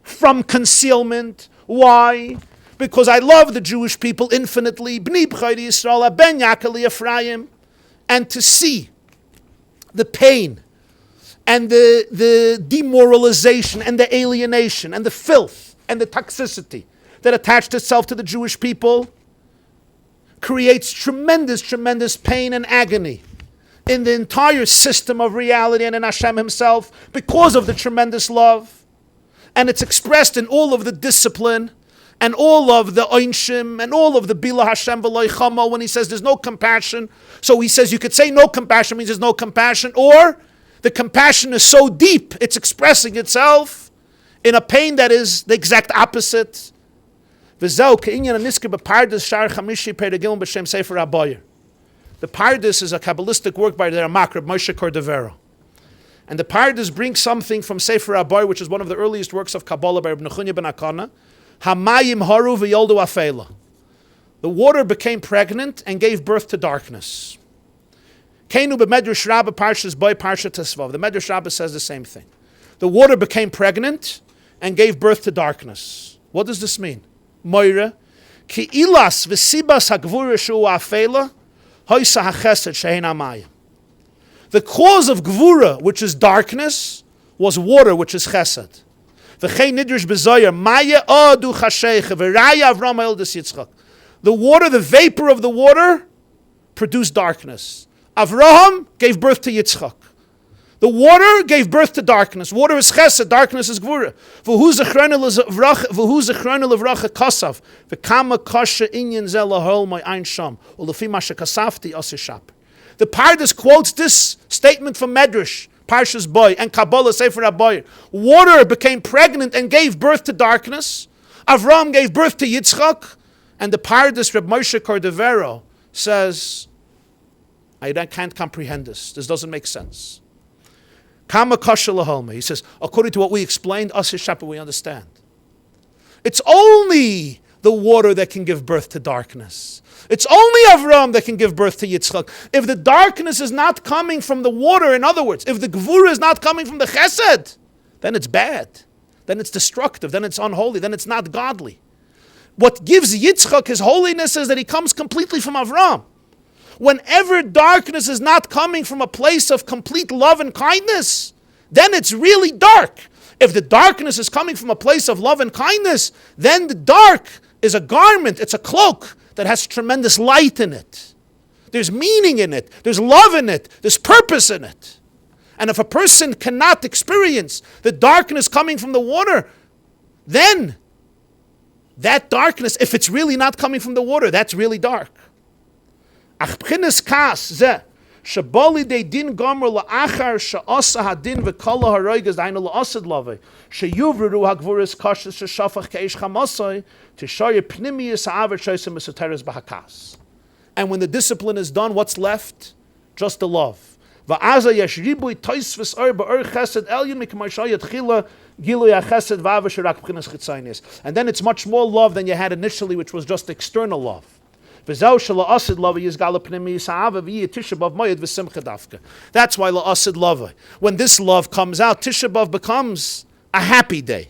from concealment. Why? Because I love the Jewish people infinitely. B'nei b'chayri Yisrael, ben Yakeli Ephraim. And to see the pain and the demoralization and the alienation and the filth and the toxicity that attached itself to the Jewish people creates tremendous, tremendous pain and agony in the entire system of reality and in Hashem himself because of the tremendous love. And it's expressed in all of the discipline and all of the Einshim, and all of the Bila Hashem V'loi Chama, when he says there's no compassion. So he says you could say no compassion means there's no compassion, or the compassion is so deep, it's expressing itself in a pain that is the exact opposite. The Pardes is a Kabbalistic work by the Ramak, Reb Moshe Cordovero. And the Pardes brings something from Sefer Aboy, which is one of the earliest works of Kabbalah by Reb Nechunya ben Akana. Hamayim haru v'yoldu afela. The water became pregnant and gave birth to darkness. Keinu b'medrash Rabbah Parshas Boy Parshat Tesvav. The Medrash Rabbah says the same thing. The water became pregnant and gave birth to darkness. What does this mean? Moira, ki ilas v'sibas hagvura shu afela. The cause of Gvura, which is darkness, was water, which is Chesed. The water, the vapor of the water, produced darkness. Avraham gave birth to Yitzchak. The water gave birth to darkness. Water is Chesed, darkness is Gvura. The Pardes quotes this statement from Medrash, Parshas Boy, and Kabbalah Sefer Aboy. Water became pregnant and gave birth to darkness. Avram gave birth to Yitzchak. And the Pardes, Reb Moshe Cordovero, says, I can't comprehend this. This doesn't make sense. He says, according to what we explained, us Shapa, we understand. It's only the water that can give birth to darkness. It's only Avram that can give birth to Yitzchak. If the darkness is not coming from the water, in other words, if the Gvura is not coming from the Chesed, then it's bad. Then it's destructive. Then it's unholy. Then it's not godly. What gives Yitzchak his holiness is that he comes completely from Avram. Whenever darkness is not coming from a place of complete love and kindness, then it's really dark. If the darkness is coming from a place of love and kindness, then the dark is a garment, it's a cloak that has tremendous light in it. There's meaning in it, there's love in it, there's purpose in it. And if a person cannot experience the darkness coming from the water, then that darkness, if it's really not coming from the water, that's really dark. Ach b'chinas kas zeh shebali de din gomer la'achar she'asa hadin v'kol ha'roigas dainu la'asad lavei sheyuvru ha'gvuris kashas she'shafach ke'ish chamasai tishoyer pnimiyas ha'aver shoysim esoteres b'hakas. And when the discipline is done, what's left? Just the love. Va'aza yesh ribui toisvis or ba'or chesed elyon mikmashayat chila gilui ha'chesed v'ava she'rak b'chinas chitzaynis. And then it's much more love than you had initially, which was just external love. That's why la'asid lava. When this love comes out, Tisha B'Av becomes a happy day.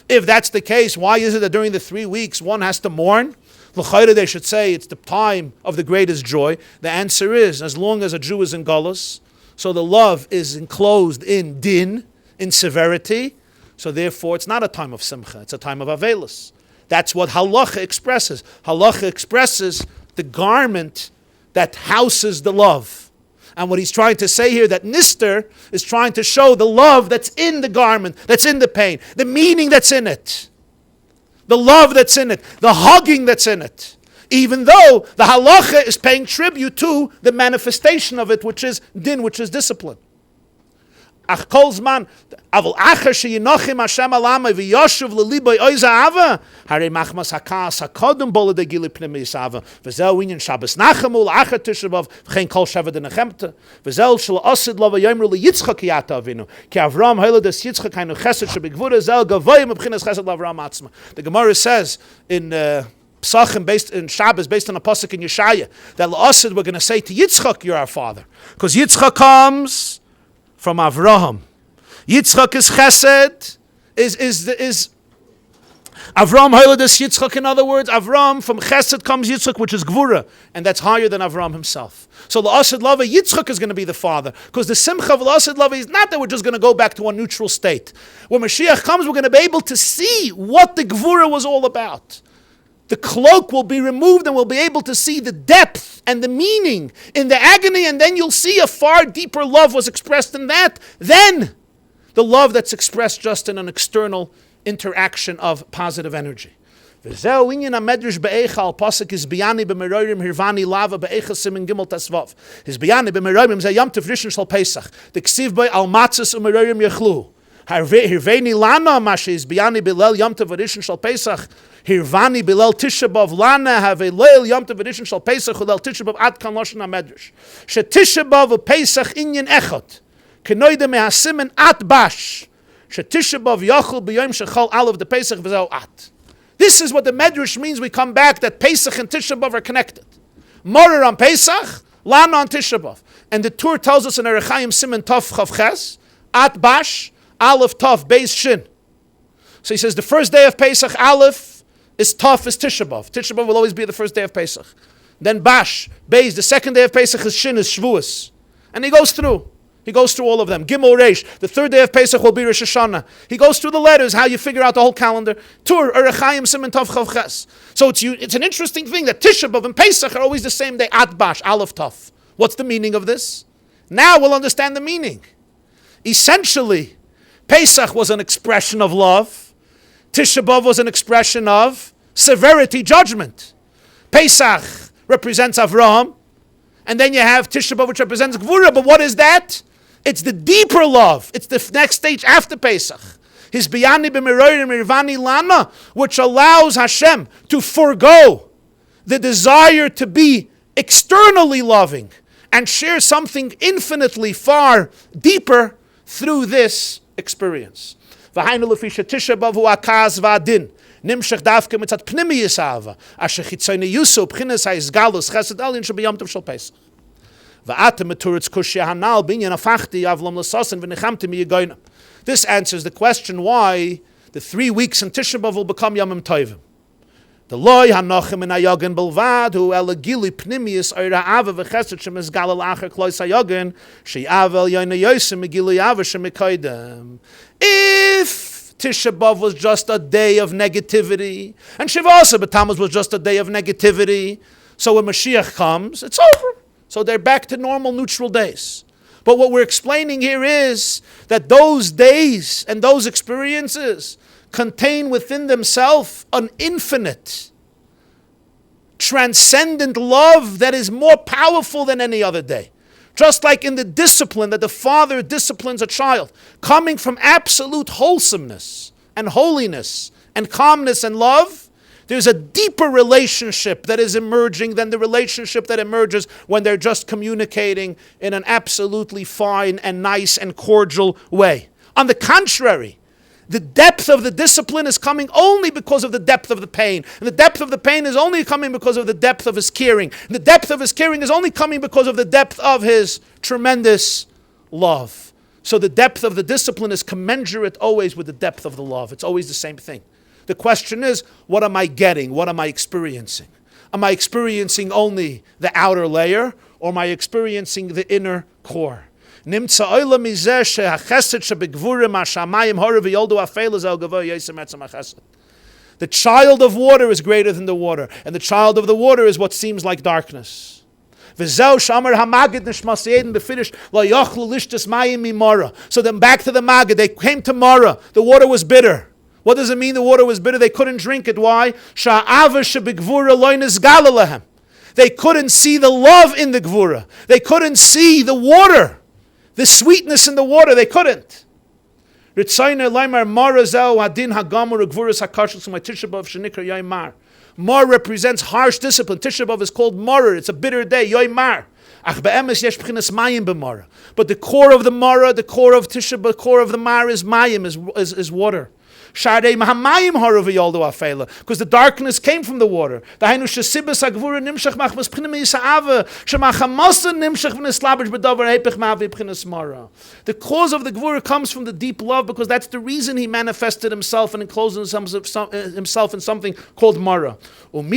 If that's the case, why is it that during the 3 weeks one has to mourn? They should say it's the time of the greatest joy. The answer is, as long as a Jew is in Galus, so the love is enclosed in din, in severity, so therefore it's not a time of simcha, it's a time of avelus. That's what halacha expresses. Halacha expresses the garment that houses the love. And what he's trying to say here, that Nister is trying to show the love that's in the garment, that's in the pain, the meaning that's in it, the love that's in it, the hugging that's in it. Even though the halacha is paying tribute to the manifestation of it, which is din, which is discipline. Ach kol zman, aval acher sheyinochim Hashem alamai v'yoshuv l'liboy oiza ava, harei machmas hakas hakodem bola de gili pnimi yisava, v'zel winyan Shabbos nachamu l'acher Tisha B'Av, v'chein kol sheva de nechemta, v'zel shel osid lova yomru liyitzchak yata avinu, ki Avram hoyle des Yitzchak hainu chesed shebegvura zel gavoyim b'chinas chesed l'Avram atzma. The Gemara says in Psachim, based in Shabbos, based on a pasuk in Yeshaya, that l'osid we're going to say to Yitzchak, you're our father, because Yitzchak comes from Avraham. Yitzchak is Chesed, is Avram Holodes Yitzchak. In other words, Avram, from Chesed comes Yitzchak, which is Gvura, and that's higher than Avram himself. So the Asad Lava, Yitzchak is going to be the father, because the Simcha of the Asad Lava is not that we're just going to go back to a neutral state. When Mashiach comes, we're going to be able to see what the Gvura was all about. the cloak will be removed and we'll be able to see the depth and the meaning in the agony, and then you'll see a far deeper love was expressed in that than the love that's expressed just in an external interaction of positive energy. V'zeu inyan ha-medrash be'eicha pasuk is biyani b'merorim hirvani lava be'eicha simin gimel tasvav. His biyani b'merorim zeh yom tov rishon shel Pesach. The ksiv by al matzos u'merorim yechlu. Hirveni lana mashe is biyani bilel yom tov rishon shel Pesach. Hirvani bilel Tisha B'av lana have a leil yom tov rishon shel Pesach ulel Tisha B'av ad kan lashon ha-medrash. She Tisha B'av u'Pesach inyan echot. Kenoide mehasimin at bash. She Tisha B'av yachol b'yom shechal alav de Pesach v'zeu at. This is what the Medrash means. We come back that Pesach and Tisha B'av are connected. Morer on Pesach, Lana on Tisha B'av. And the Tur tells us in Ohr Chaim Siman Tov Chav Ches, At Bash, Aleph Tov, Beis Shin. So he says the first day of Pesach, Aleph, is Tov, is Tisha B'av. Tisha B'av will always be the first day of Pesach. Then Bash, Beis, the second day of Pesach is Shin, is Shavuos. And he goes through. He goes through all of them. Gimel Reish, the third day of Pesach will be Rosh Hashanah. He goes through the letters, how you figure out the whole calendar. Tur, Ohr Chaim Siman Tov Chav Ches. So it's an interesting thing that Tisha B'av and Pesach are always the same day. At Bash, Aleph Tov. What's the meaning of this? Now we'll understand the meaning. Essentially, Pesach was an expression of love. Tisha B'av was an expression of severity, judgment. Pesach represents Avraham. And then you have Tisha B'av, which represents Gvura. But what is that? It's the deeper love. It's the next stage after Pesach. His biyani b'merorim irvani lana, which allows Hashem to forego the desire to be externally loving and share something infinitely far deeper through this experience. V'hainu lefisha Tisha B'av hu akaz v'adin. Nimshach davke mitzat pnimiyus ha'ava. Asher chitzoni yusu b'chinas ha'izgalus chesed elyon shebiyom tov shel Pesach. This answers the question why the 3 weeks in Tisha B'av will become Yomim Tovim. The loy hanochem in hayogen belvad hu elegili pnimius oira ava v'chesed shemizgal alacher klois hayogen she'avel yoyna yosem megili ava shemikoidem. If Tisha B'av was just a day of negativity, and Shavasa Tamuz was just a day of negativity, so when Mashiach comes, it's over. So they're back to normal, neutral days. But what we're explaining here is that those days and those experiences contain within themselves an infinite, transcendent love that is more powerful than any other day. Just like in the discipline that the father disciplines a child, coming from absolute wholesomeness and holiness and calmness and love, there's a deeper relationship that is emerging than the relationship that emerges when they're just communicating in an absolutely fine and nice and cordial way. On the contrary, the depth of the discipline is coming only because of the depth of the pain. And the depth of the pain is only coming because of the depth of his caring. And the depth of his caring is only coming because of the depth of his tremendous love. So the depth of the discipline is commensurate always with the depth of the love. It's always the same thing. The question is, what am I getting? What am I experiencing? Am I experiencing only the outer layer, or am I experiencing the inner core? The child of water is greater than the water, and the child of the water is what seems like darkness. So then back to the Magid, they came to Mara, the water was bitter. What does it mean the water was bitter? They couldn't drink it. Why? They couldn't see the love in the Gvura. They couldn't see the water, the sweetness in the water. They couldn't. Mar represents harsh discipline. Tisha B'av is called Mar. It's a bitter day. Yoymar. But the core of the Mara, the core of Tisha B'av, the core of the Mar is Mayim, is water. Because the darkness came from the water. The cause of the Gvura comes from the deep love, because that's the reason he manifested himself and enclosed himself in something called Mara. And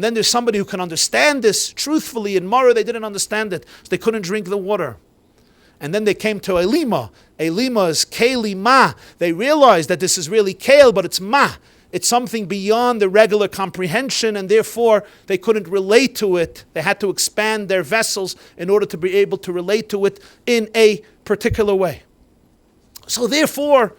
then there's somebody who can understand this truthfully. In Mara they didn't understand it, so they couldn't drink the water. And then they came to Elima. Elima is Keli Ma. They realized that this is really Kale, but it's Ma. It's something beyond the regular comprehension, and therefore they couldn't relate to it. They had to expand their vessels in order to be able to relate to it in a particular way. So therefore,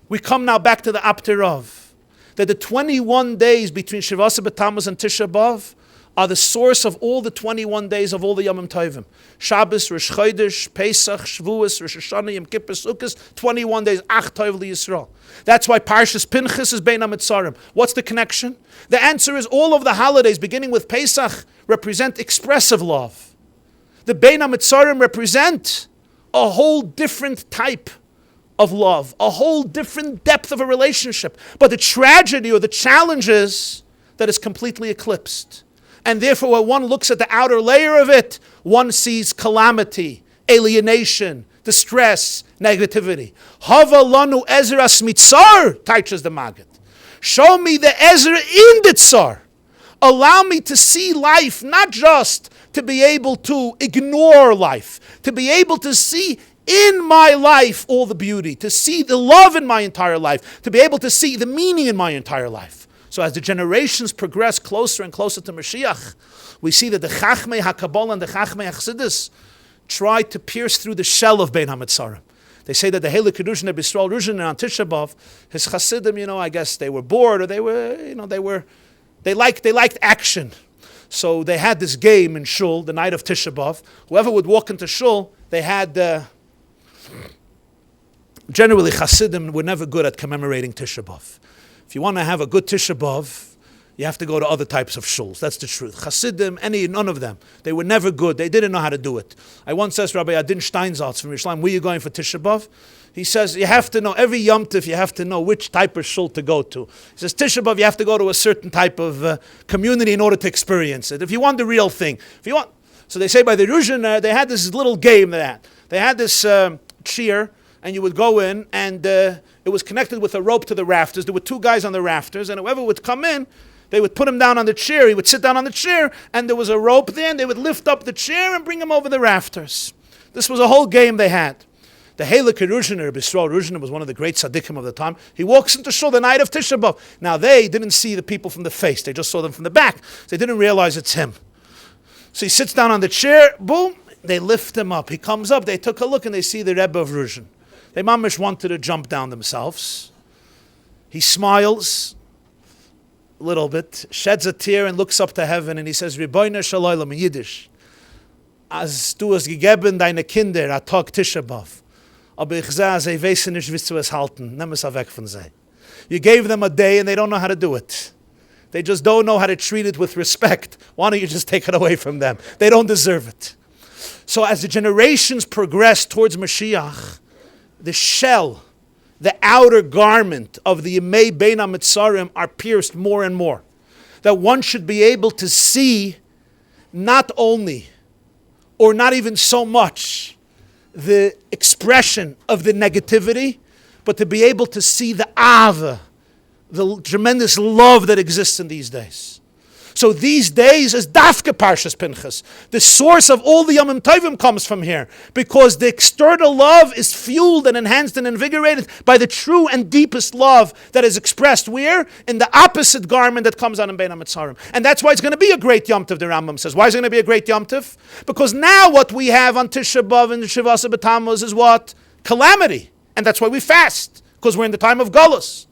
we come now back to the Apterav, that the 21 days between Shavasa B'Tamuz and Tisha B'Av are the source of all the 21 days of all the Yomim Tovim. Shabbos, Rosh Chodesh, Pesach, Shavuos, Rosh Hashanah, Yom Kippur, Sukkot, 21 days, Ach Tov L'Yisrael. That's why Parshas Pinchas is Bein HaMitzarim. What's the connection? The answer is all of the holidays, beginning with Pesach, represent expressive love. The Bein HaMitzarim represent a whole different type of love, a whole different depth of a relationship. But the tragedy or the challenge is that it's completely eclipsed. And therefore, when one looks at the outer layer of it, one sees calamity, alienation, distress, negativity. Hava lanu ezras mitzar, teaches the Maggid. Show me the Ezra in the tzar. Allow me to see life, not just to be able to ignore life, to be able to see in my life all the beauty, to see the love in my entire life, to be able to see the meaning in my entire life. So as the generations progress closer and closer to Mashiach, we see that the Chachmei HaKabbalah and the Chachmei HaChassidus try to pierce through the shell of Bein HaMitzarim. They say that the Heilig Kedushin of Yisrael Ruzhin on Tisha B'Av, his Chassidim, I guess they were bored, or they liked action. So they had this game in Shul, the night of Tisha B'Av. Whoever would walk into Shul, they had, generally Chassidim were never good at commemorating Tisha B'Av. If you want to have a good Tisha B'Av, you have to go to other types of shuls. That's the truth. Chassidim, none of them. They were never good. They didn't know how to do it. I once asked Rabbi Adin Steinsaltz from Yerushalayim, where are you going for Tisha B'Av? He says, you have to know, every Yom Tov, you have to know which type of shul to go to. He says, Tisha B'Av, you have to go to a certain type of community in order to experience it. If you want the real thing. So they say by the Ruzhin, they had this little game they had this cheer, and you would go in, and it was connected with a rope to the rafters. There were two guys on the rafters, and whoever would come in, they would put him down on the chair. He would sit down on the chair, and there was a rope there, and they would lift up the chair and bring him over the rafters. This was a whole game they had. The Heilig Kedushin, Rabbi Yisrael Ruzhin, was one of the great tzaddikim of the time. He walks into shul the night of Tisha B'Av. Now they didn't see the people from the face. They just saw them from the back. They didn't realize it's him. So he sits down on the chair, boom, they lift him up. He comes up, they took a look, and they see the Rebbe of Ruzhin. They mamish wanted to jump down themselves. He smiles a little bit, sheds a tear, and looks up to heaven, and he says, Ribono shel olam in Yiddish, as du hast gegeben deine Kinder a Tag Tisha B'Av, aber ich sah, sie wissen nicht, wie zu es halten. Nimm es weg von sie. You gave them a day, and they don't know how to do it. They just don't know how to treat it with respect. Why don't you just take it away from them? They don't deserve it. So as the generations progress towards Mashiach, the shell, the outer garment of the Yemei Bein HaMitzarim are pierced more and more. That one should be able to see not only, or not even so much, the expression of the negativity, but to be able to see the Ava, the tremendous love that exists in these days. So these days is Dafka Parshas Pinchas. The source of all the Yomim Tovim comes from here, because the external love is fueled and enhanced and invigorated by the true and deepest love that is expressed where? In the opposite garment that comes out in Bein HaMitzarim. And that's why it's going to be a great Yom Tov, the Rambam says. Why is it going to be a great Yom Tov? Because now what we have on Tisha B'Av and the Shavasa B'Tamuz is what? Calamity. And that's why we fast, because we're in the time of Golus.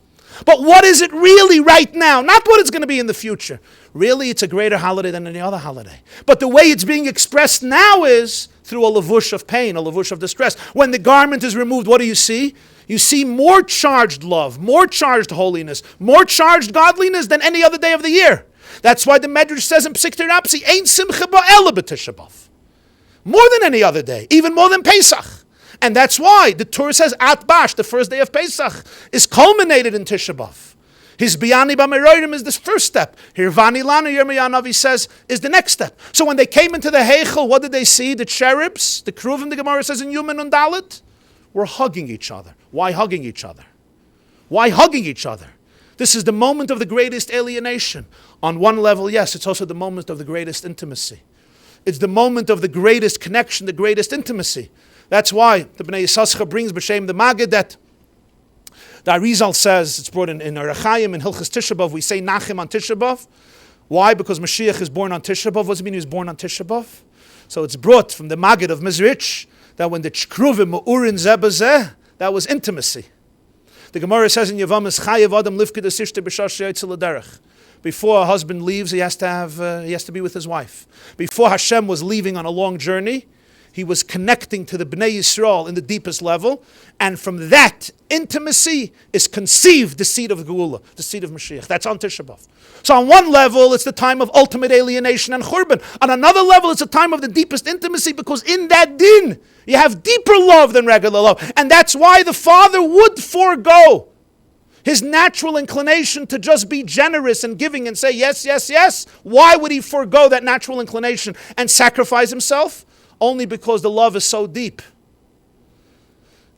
But what is it really right now? Not what it's going to be in the future. Really, it's a greater holiday than any other holiday. But the way it's being expressed now is through a lavush of pain, a lavush of distress. When the garment is removed, what do you see? You see more charged love, more charged holiness, more charged godliness than any other day of the year. That's why the Medrash says in Psik Terapsi, Ein simcha ba'ela b'Tisha B'Av. More than any other day, even more than Pesach. And that's why the Torah says At Bash, the first day of Pesach, is culminated in Tisha B'Av. His Biyani B'Meroirim is the first step. Hirvani Lana, Yirmiyah Navi says, is the next step. So when they came into the Heichel, what did they see? The cherubs, the Kruvim, the Gemara says in Yumin and Dalit, were hugging each other. Why hugging each other? Why hugging each other? This is the moment of the greatest alienation. On one level, yes, it's also the moment of the greatest intimacy. It's the moment of the greatest connection, the greatest intimacy. That's why the Bnei Yissaschar brings B'Shem the Maggid that The Arizal says, it's brought in Ohr Chaim, in Hilchas Tisha B'Av, we say Nachem on Tisha B'Av. Why? Because Mashiach is born on Tisha B'Av. What does it mean he was born on Tisha B'Av? So it's brought from the Maggid of Mezrich that when the Chkruvim Urin Zebazeh, that was intimacy. The Gemara says in Yavamas, Chayev Adam Lifkid Asishte B'Shash Yetzel Derech. Before a husband leaves, he has to be with his wife. Before Hashem was leaving on a long journey, he was connecting to the Bnei Yisrael in the deepest level, and from that intimacy is conceived the seed of Geula, the seed of Mashiach. That's on Tisha B'Av. So on one level, it's the time of ultimate alienation and churban. On another level, it's a time of the deepest intimacy, because in that din, you have deeper love than regular love. And that's why the father would forego his natural inclination to just be generous and giving and say yes, yes, yes. Why would he forego that natural inclination and sacrifice himself? Only because the love is so deep.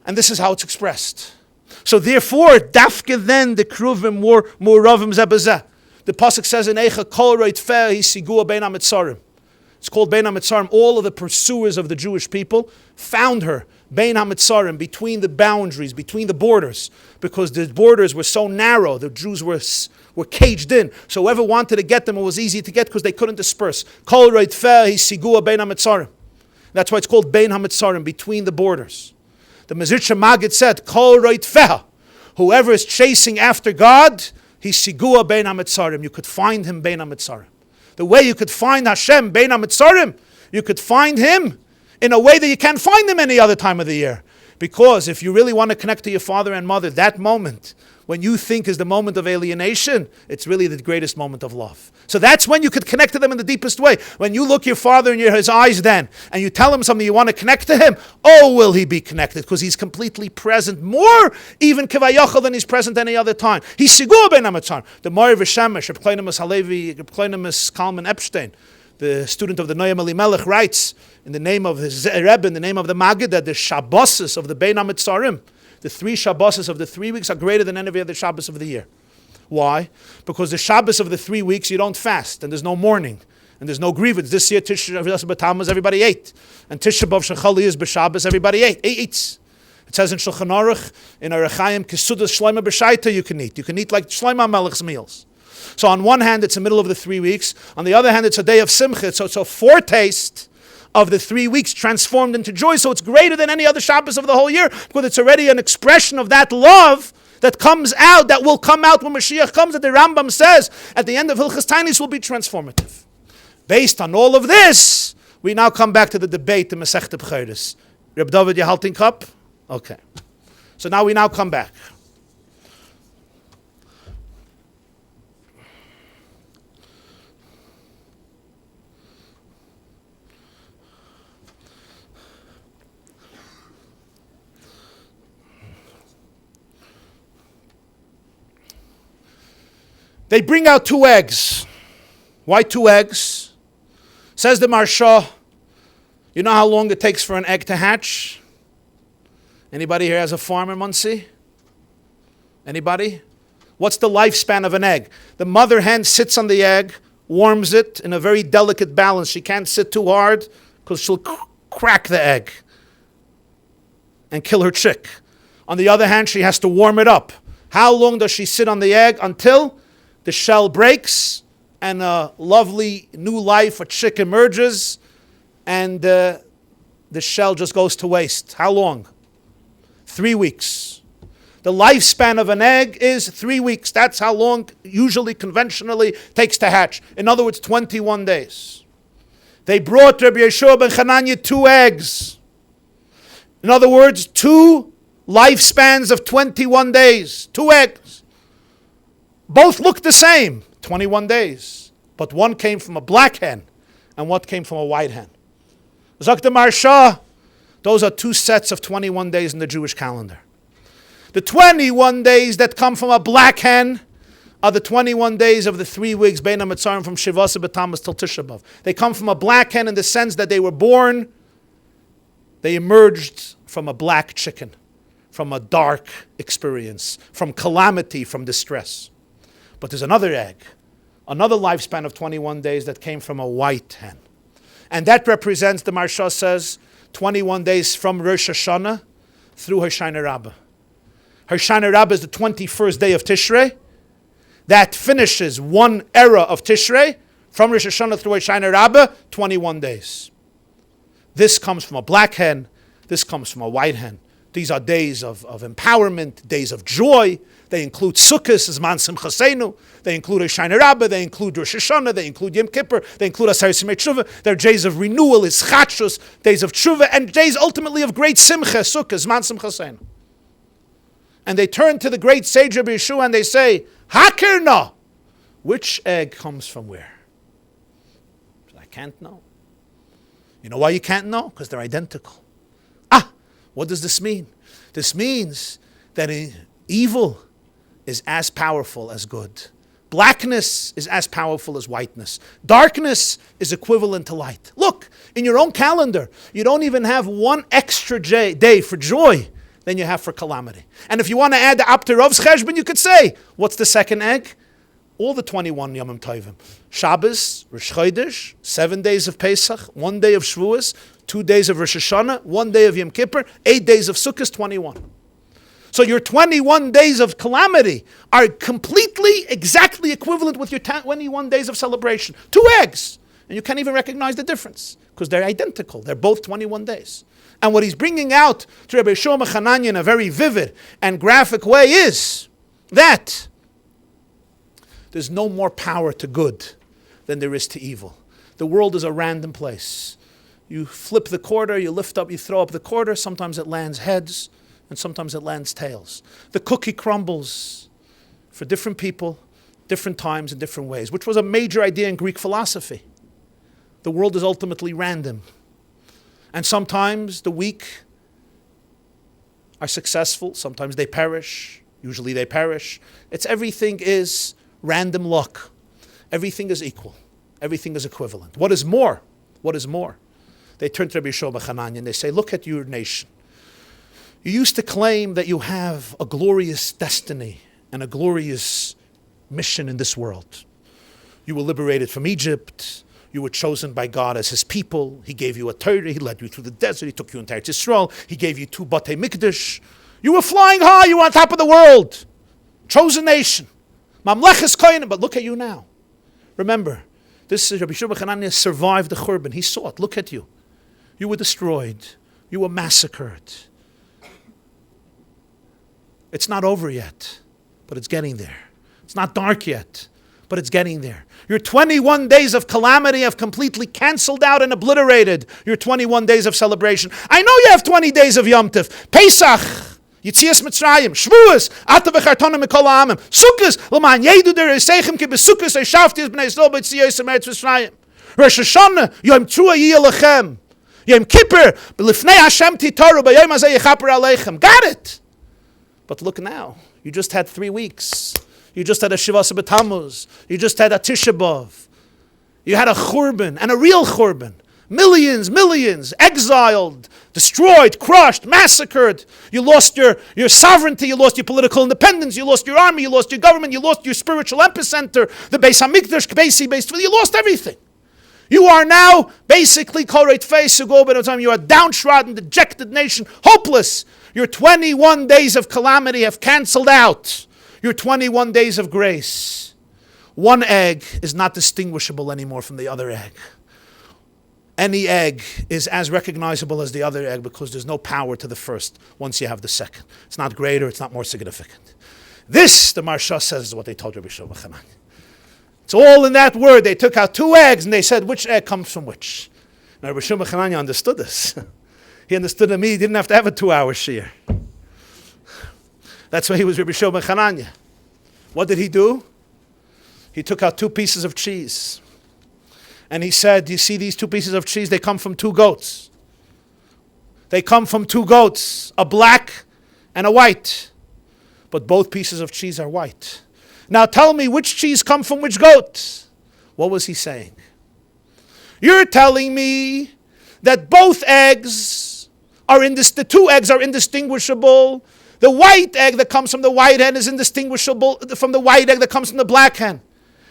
And this is how it's expressed. So therefore, dafke then the kruvim more ravim zebazeh. The pasuk says in Eicha kol roit fer hisigua bein hamitzarim. It's called bein hamitzarim. All of the pursuers of the Jewish people found her bein hamitzarim, between the boundaries, between the borders, because the borders were so narrow. The Jews were caged in. So whoever wanted to get them, it was easy to get because they couldn't disperse. Kol roit fer hisigua bein hamitzarim. That's why it's called bein hamitzarim, between the borders. The Mezritcha Maggid said, Kol roit feha. Whoever is chasing after God, he's sigua bein hamitzarim. You could find him bein hamitzarim. The way you could find Hashem bein hamitzarim, you could find him in a way that you can't find him any other time of the year. Because if you really want to connect to your father and mother, that moment, when you think is the moment of alienation, it's really the greatest moment of love. So that's when you could connect to them in the deepest way. When you look your father in his eyes then, and you tell him something, you want to connect to him, oh, will he be connected? Because he's completely present, more even kivayachal than he's present any other time. He's sigur ben hamatzar. The Mori V'Shemesh, Reb Kleinimus Halevi, Reb Kleinimus Kalman Epstein, the student of the Noam Elimelech, writes in the name of his Rebbe, in the name of the Maggid, that the Shabboses of the Bein HaMitzarim, the 3 Shabboses of the 3 weeks, are greater than any other Shabbos of the year. Why? Because the Shabbos of the 3 weeks, you don't fast, and there's no mourning, and there's no grievance. This year, Tisha B'Tamuz, everybody ate. And Tisha B'Av Shechali is B'Shabbos, everybody eats. It says in Shulchan Aruch, in Ohr Chaim, Kesudas Shloima B'Shaita, you can eat. You can eat like Shloima Melech's meals. So on one hand, it's the middle of the 3 weeks. On the other hand, it's a day of Simcha. So it's a foretaste of the 3 weeks transformed into joy. So it's greater than any other Shabbos of the whole year, because it's already an expression of that love that comes out, that will come out when Mashiach comes, that the Rambam says at the end of Hilchas Tainis will be transformative. Based on all of this, we now come back to the debate in Masechta B'chayres. Reb David, you halting cup? Okay. So now we come back. They bring out 2 eggs. Why 2 eggs? Says the Marsha, you know how long it takes for an egg to hatch? Anybody here has a farm in Monsey? Anybody? What's the lifespan of an egg? The mother hen sits on the egg, warms it in a very delicate balance. She can't sit too hard because she'll crack the egg and kill her chick. On the other hand, she has to warm it up. How long does she sit on the egg? Until the shell breaks and a lovely new life, a chick emerges, and the shell just goes to waste. How long? 3 weeks. The lifespan of an egg is 3 weeks. That's how long, usually, conventionally, takes to hatch. In other words, 21 days. They brought Rabbi Yeshua ben Chananya 2 eggs. In other words, 2 lifespans of 21 days. 2 eggs. Both look the same, 21 days. But one came from a black hen and one came from a white hen. Zakta Marsha, those are 2 sets of 21 days in the Jewish calendar. The 21 days that come from a black hen are the 21 days of the 3 weeks, Bein HaMitzarim, from Shivasa B'Tamuz till Tisha B'Av. They come from a black hen in the sense that they were born, they emerged from a black chicken, from a dark experience, from calamity, from distress. But there's another egg, another lifespan of 21 days that came from a white hen. And that represents, the Marsha says, 21 days from Rosh Hashanah through Hoshana Rabbah. Hoshana Rabbah is the 21st day of Tishrei. That finishes one era of Tishrei. From Rosh Hashanah through Hoshana Rabbah, 21 days. This comes from a black hen. This comes from a white hen. These are days of empowerment, days of joy. They include Sukkot, as Man Simchaseinu. They include Hoshana Rabbah. They include Rosh Hashanah. They include Yom Kippur. They include Asar Simei Tshuva. They're days of renewal, Ischatshus, days of Tshuva, and days ultimately of great Simcha, Sukkot, Man Simchaseinu. And they turn to the great sage Rabbi Yeshua and they say, Hakirna, which egg comes from where? I can't know. You know why you can't know? Because they're identical. What does this mean? This means that evil is as powerful as good. Blackness is as powerful as whiteness. Darkness is equivalent to light. Look, in your own calendar, you don't even have one extra day for joy than you have for calamity. And if you want to add the Apterov's Cheshbon, you could say, what's the second egg? All the 21 Yomim Tovim. Shabbos, Rosh Chodesh, 7 days of Pesach, 1 day of Shavuos, 2 days of Rosh Hashanah, 1 day of Yom Kippur, 8 days of Sukkot, 21. So your 21 days of calamity are completely, exactly equivalent with your 21 days of celebration. 2 eggs. And you can't even recognize the difference because they're identical. They're both 21 days. And what he's bringing out to Rabbi Shlomo Chananya in a very vivid and graphic way is that there's no more power to good than there is to evil. The world is a random place. You flip the quarter, you lift up, you throw up the quarter. Sometimes it lands heads, and sometimes it lands tails. The cookie crumbles for different people, different times, in different ways, which was a major idea in Greek philosophy. The world is ultimately random. And sometimes the weak are successful, sometimes they perish, usually they perish. Everything is random luck. Everything is equal. Everything is equivalent. What is more? What is more? They turn to Rabbi Shlomo Chananya and they say, look at your nation. You used to claim that you have a glorious destiny and a glorious mission in this world. You were liberated from Egypt. You were chosen by God as his people. He gave you a Torah. He led you through the desert. He took you into Eretz Yisrael. He gave you 2 Batei Mikdash. You were flying high. You were on top of the world. Chosen nation. Mamleches Kohen. But look at you now. Remember, this is Rabbi Shlomo Chananya survived the Churban. He saw it. Look at you. You were destroyed. You were massacred. It's not over yet, but it's getting there. It's not dark yet, but it's getting there. Your 21 days of calamity have completely canceled out and obliterated your 21 days of celebration. I know you have 20 days of Yom Tov. Pesach, Yitzias Mitzrayim, Shavuos, Ata v'chartonim mikol ha'amim, Sukkos, l'man yedu dereseichem ki b'Sukkos eishafti es b'nei Yisrael b'Yitzias Eretz Mitzrayim. Rosh Hashanah, Yom Trua yiyeh lechem. Yom Kippur, b'lifnei Hashem titaru b'yom hazeh yechaper aleichem. Got it. But look now, you just had 3 weeks. You just had a Shivas Tamuz. You just had a Tisha B'Av. You had a Churban, and a real Churban. Millions, exiled, destroyed, crushed, massacred. You lost your sovereignty, you lost your political independence, you lost your army, you lost your government, you lost your spiritual epicenter, the Beis HaMikdash, you lost everything. You are now basically Koreit Face, you are a downtrodden, dejected nation, hopeless. Your 21 days of calamity have canceled out your 21 days of grace. One egg is not distinguishable anymore from the other egg. Any egg is as recognizable as the other egg because there's no power to the first once you have the second. It's not greater, it's not more significant. This, the Marsha says, is what they told Rabbi Shlomo Chananya. It's all in that word. They took out 2 eggs and they said, which egg comes from which? Now Rabbi Shlomo Chananya understood this. He understood that he didn't have to have a 2-hour shiur. That's why he was Rabbi Shlomo Chananya. What did he do? He took out 2 pieces of cheese. And he said, you see these 2 pieces of cheese? They come from 2 goats. They come from 2 goats, a black and a white. But both pieces of cheese are white. Now tell me, which cheese come from which goat? What was he saying? You're telling me that both eggs are the 2 eggs are indistinguishable. The white egg that comes from the white hen is indistinguishable from the white egg that comes from the black hen.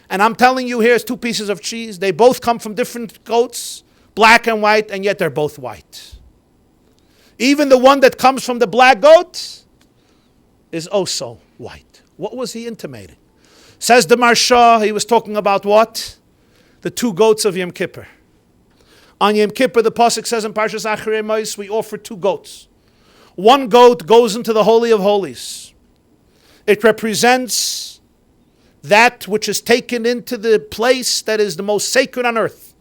And I'm telling you, here's 2 pieces of cheese. They both come from different goats, black and white, and yet they're both white. Even the one that comes from the black goat is also white. What was he intimating? Says the Marsha, he was talking about what? The two goats of Yom Kippur. On Yom Kippur, the Pasuk says in Parshas Acharei Mos, we offer two goats. One goat goes into the Holy of Holies. It represents that which is taken into the place that is the most sacred on earth.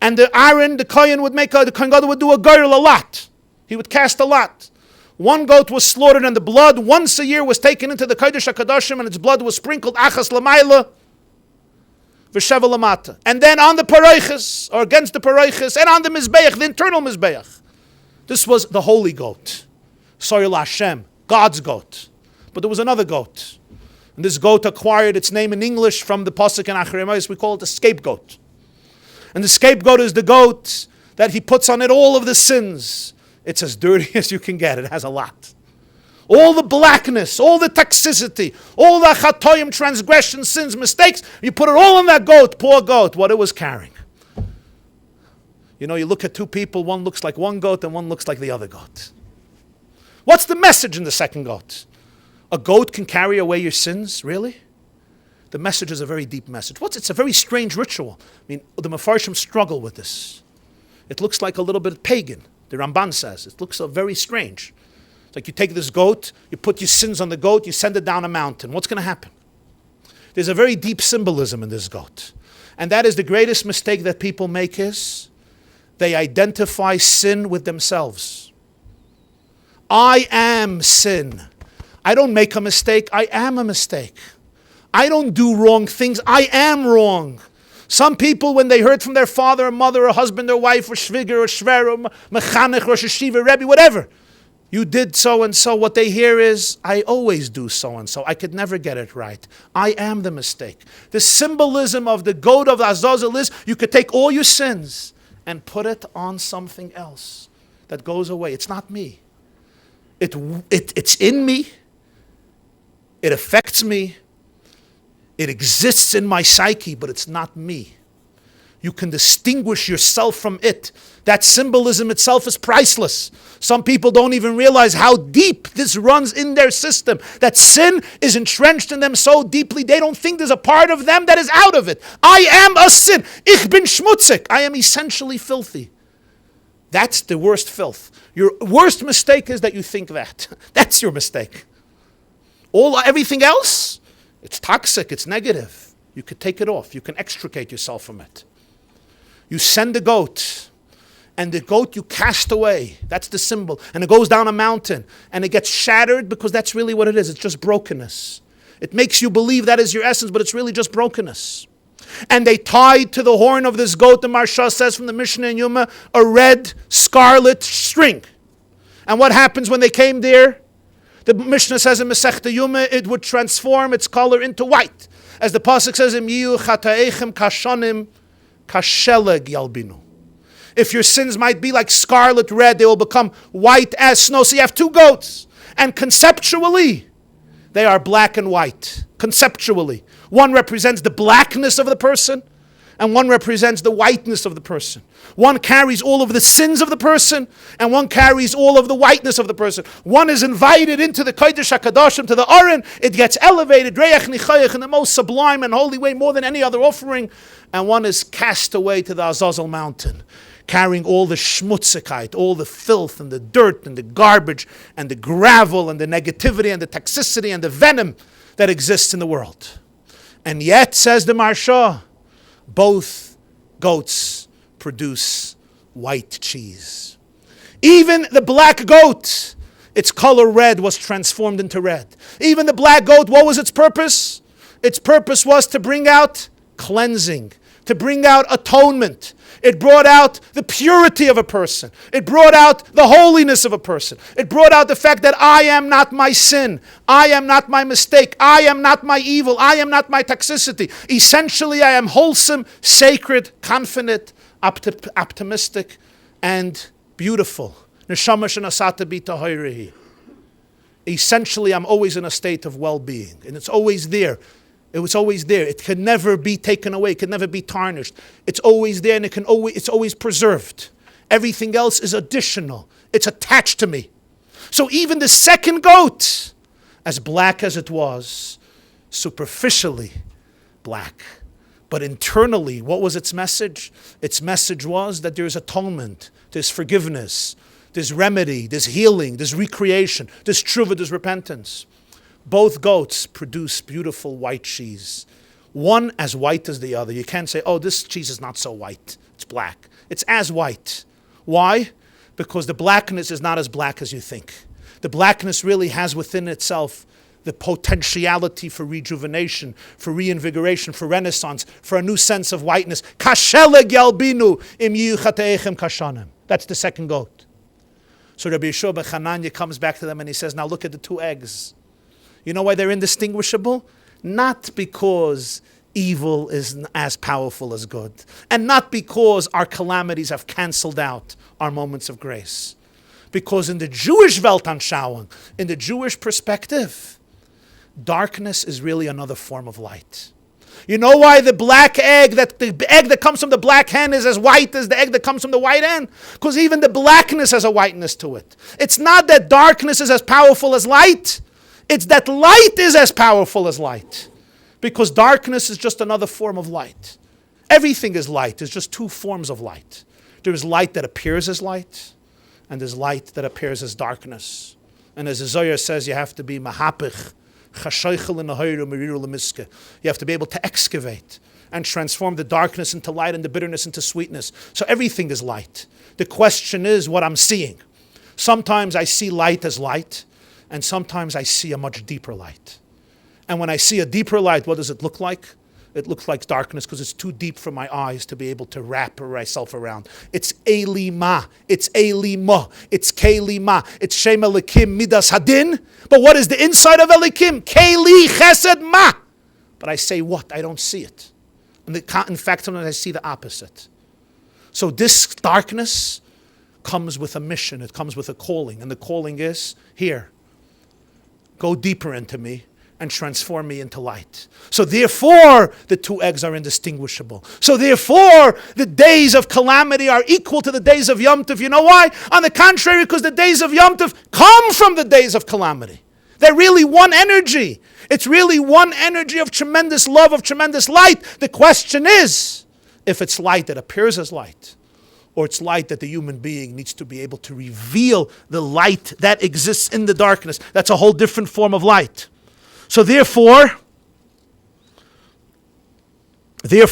And the Aaron, the Kohen the Kohen Gadol would do a girl a lot. He would cast a lot. One goat was slaughtered and the blood once a year was taken into the Kodesh HaKadoshim and its blood was sprinkled achas l'mayla v'sheva l'mata. And then on the paroiches, or against the paroiches, and on the Mizbeach, the internal Mizbeach. This was the holy goat. Soil Hashem, God's goat. But there was another goat. And this goat acquired its name in English from the Pasuk in Acharei Mos. We call it the scapegoat. And the scapegoat is the goat that he puts on it all of the sins. It's as dirty as you can get. It has a lot. All the blackness, all the toxicity, all the chatoyim, transgressions, sins, mistakes, you put it all on that goat, poor goat, what it was carrying. You know, you look at two people, one looks like one goat and one looks like the other goat. What's the message in the second goat? A goat can carry away your sins? Really? The message is a very deep message. It's a very strange ritual. I mean, the Mefarshim struggle with this. It looks like a little bit pagan. The Ramban says. It looks very strange. It's like you take this goat, you put your sins on the goat, you send it down a mountain. What's going to happen? There's a very deep symbolism in this goat. And that is the greatest mistake that people make is they identify sin with themselves. I am sin. I don't make a mistake. I am a mistake. I don't do wrong things. I am wrong. Some people, when they heard from their father or mother or husband or wife or shviger or shver or mechanech or yeshiva, rebbe, whatever, you did so and so, what they hear is, I always do so and so. I could never get it right. I am the mistake. The symbolism of the goat of Azazel is you could take all your sins and put it on something else that goes away. It's not me. It's in me. It affects me. It exists in my psyche, but it's not me. You can distinguish yourself from it. That symbolism itself is priceless. Some people don't even realize how deep this runs in their system. That sin is entrenched in them so deeply, they don't think there's a part of them that is out of it. I am a sin. Ich bin schmutzig. I am essentially filthy. That's the worst filth. Your worst mistake is that you think that. That's your mistake. Everything else, it's toxic, it's negative. You could take it off. You can extricate yourself from it. You send a goat, and the goat you cast away. That's the symbol. And it goes down a mountain, and it gets shattered because that's really what it is. It's just brokenness. It makes you believe that is your essence, but it's really just brokenness. And they tied to the horn of this goat, the Marsha says from the Mishnah in Yuma, a red scarlet string. And what happens when they came there? The Mishnah says in Masechta Yuma, it would transform its color into white. As the Pasuk says, Im yiyu chataechem kashonim kasheleg yalbinu. If your sins might be like scarlet red, they will become white as snow. So you have two goats. And conceptually, they are black and white. Conceptually. One represents the blackness of the person, and one represents the whiteness of the person. One carries all of the sins of the person, and one carries all of the whiteness of the person. One is invited into the Kodesh HaKadoshim, to the Aron. It gets elevated, Reach Nichayach, in the most sublime and holy way, more than any other offering. And one is cast away to the Azazel mountain, carrying all the schmutzigkeit, all the filth and the dirt and the garbage and the gravel and the negativity and the toxicity and the venom that exists in the world. And yet, says the Marsha, both goats produce white cheese. Even the black goat, its color red was transformed into red. Even the black goat, what was its purpose? Its purpose was to bring out cleansing, to bring out atonement. It brought out the purity of a person. It brought out the holiness of a person. It brought out the fact that I am not my sin. I am not my mistake. I am not my evil. I am not my toxicity. Essentially, I am wholesome, sacred, confident, optimistic, and beautiful. Essentially, I'm always in a state of well-being, and it's always there. It was always there. It can never be taken away. It can never be tarnished. It's always there, and it's always preserved. Everything else is additional. It's attached to me. So even the second goat as black as it was, superficially black. But internally, what was its message? Its message was that there is atonement, there's forgiveness, there's remedy, there's healing, there's recreation, there's tshuva, there's repentance. Both goats produce beautiful white cheese. One as white as the other. You can't say, oh, this cheese is not so white. It's black. It's as white. Why? Because the blackness is not as black as you think. The blackness really has within itself the potentiality for rejuvenation, for reinvigoration, for renaissance, for a new sense of whiteness. That's the second goat. So Rabbi Yeshua ben Chananya comes back to them and he says, now look at the two eggs. You know why they're indistinguishable? Not because evil is as powerful as good, and not because our calamities have canceled out our moments of grace. Because in the Jewish Weltanschauung, in the Jewish perspective, darkness is really another form of light. You know why the black egg, the egg that comes from the black hen is as white as the egg that comes from the white hen? Because even the blackness has a whiteness to it. It's not that darkness is as powerful as light. It's that light is as powerful as light. Because darkness is just another form of light. Everything is light. There's just two forms of light. There is light that appears as light, and there's light that appears as darkness. And as the Zohar says, you have to be mahapich. You have to be able to excavate and transform the darkness into light and the bitterness into sweetness. So everything is light. The question is what I'm seeing. Sometimes I see light as light, and sometimes I see a much deeper light. And when I see a deeper light, what does it look like? It looks like darkness because it's too deep for my eyes to be able to wrap myself around. It's Elima, it's Elima, it's Kelima, it's Shem Elikim Midas Hadin. But what is the inside of Elikim? Keli Chesed Ma. But I say what? I don't see it. And in fact, sometimes I see the opposite. So this darkness comes with a mission. It comes with a calling. And the calling is, here, go deeper into me and transform me into light. So therefore, the two eggs are indistinguishable. So therefore, the days of calamity are equal to the days of Yom Tov. You know why? On the contrary, because the days of Yom Tov come from the days of calamity. They're really one energy. It's really one energy of tremendous love, of tremendous light. The question is, if it's light that appears as light, or it's light that the human being needs to be able to reveal the light that exists in the darkness. That's a whole different form of light. So therefore, the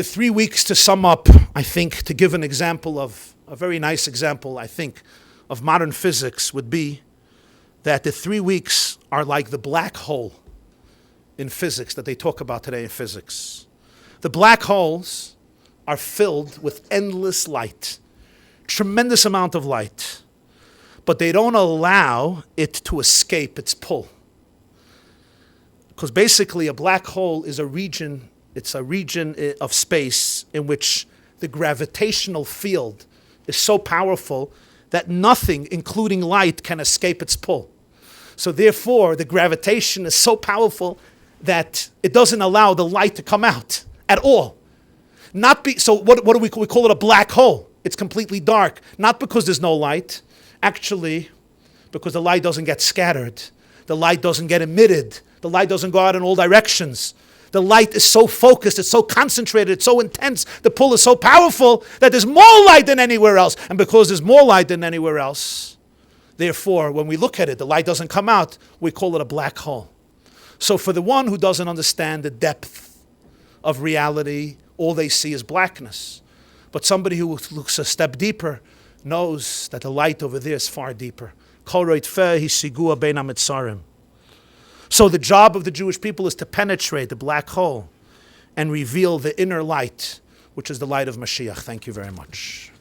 3 weeks, to sum up, I think, to give an example of, a very nice example, I think, of modern physics would be that the 3 weeks are like the black hole in physics that they talk about today in physics. The black holes are filled with endless light, tremendous amount of light. But they don't allow it to escape its pull. Because basically a black hole is a region of space in which the gravitational field is so powerful that nothing, including light, can escape its pull. So therefore, the gravitation is so powerful that it doesn't allow the light to come out at all. So what do we call it? A black hole. It's completely dark. Not because there's no light. Actually, because the light doesn't get scattered, the light doesn't get emitted, the light doesn't go out in all directions. The light is so focused, it's so concentrated, it's so intense, the pull is so powerful that there's more light than anywhere else. And because there's more light than anywhere else, therefore, when we look at it, the light doesn't come out, we call it a black hole. So for the one who doesn't understand the depth of reality, all they see is blackness. But somebody who looks a step deeper knows that the light over there is far deeper. So the job of the Jewish people is to penetrate the black hole and reveal the inner light, which is the light of Mashiach. Thank you very much.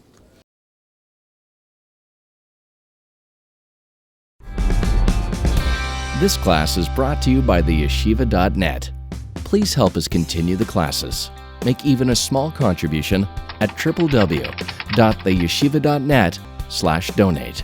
This class is brought to you by theyeshiva.net. Please help us continue the classes. Make even a small contribution at www.theyeshiva.net/donate.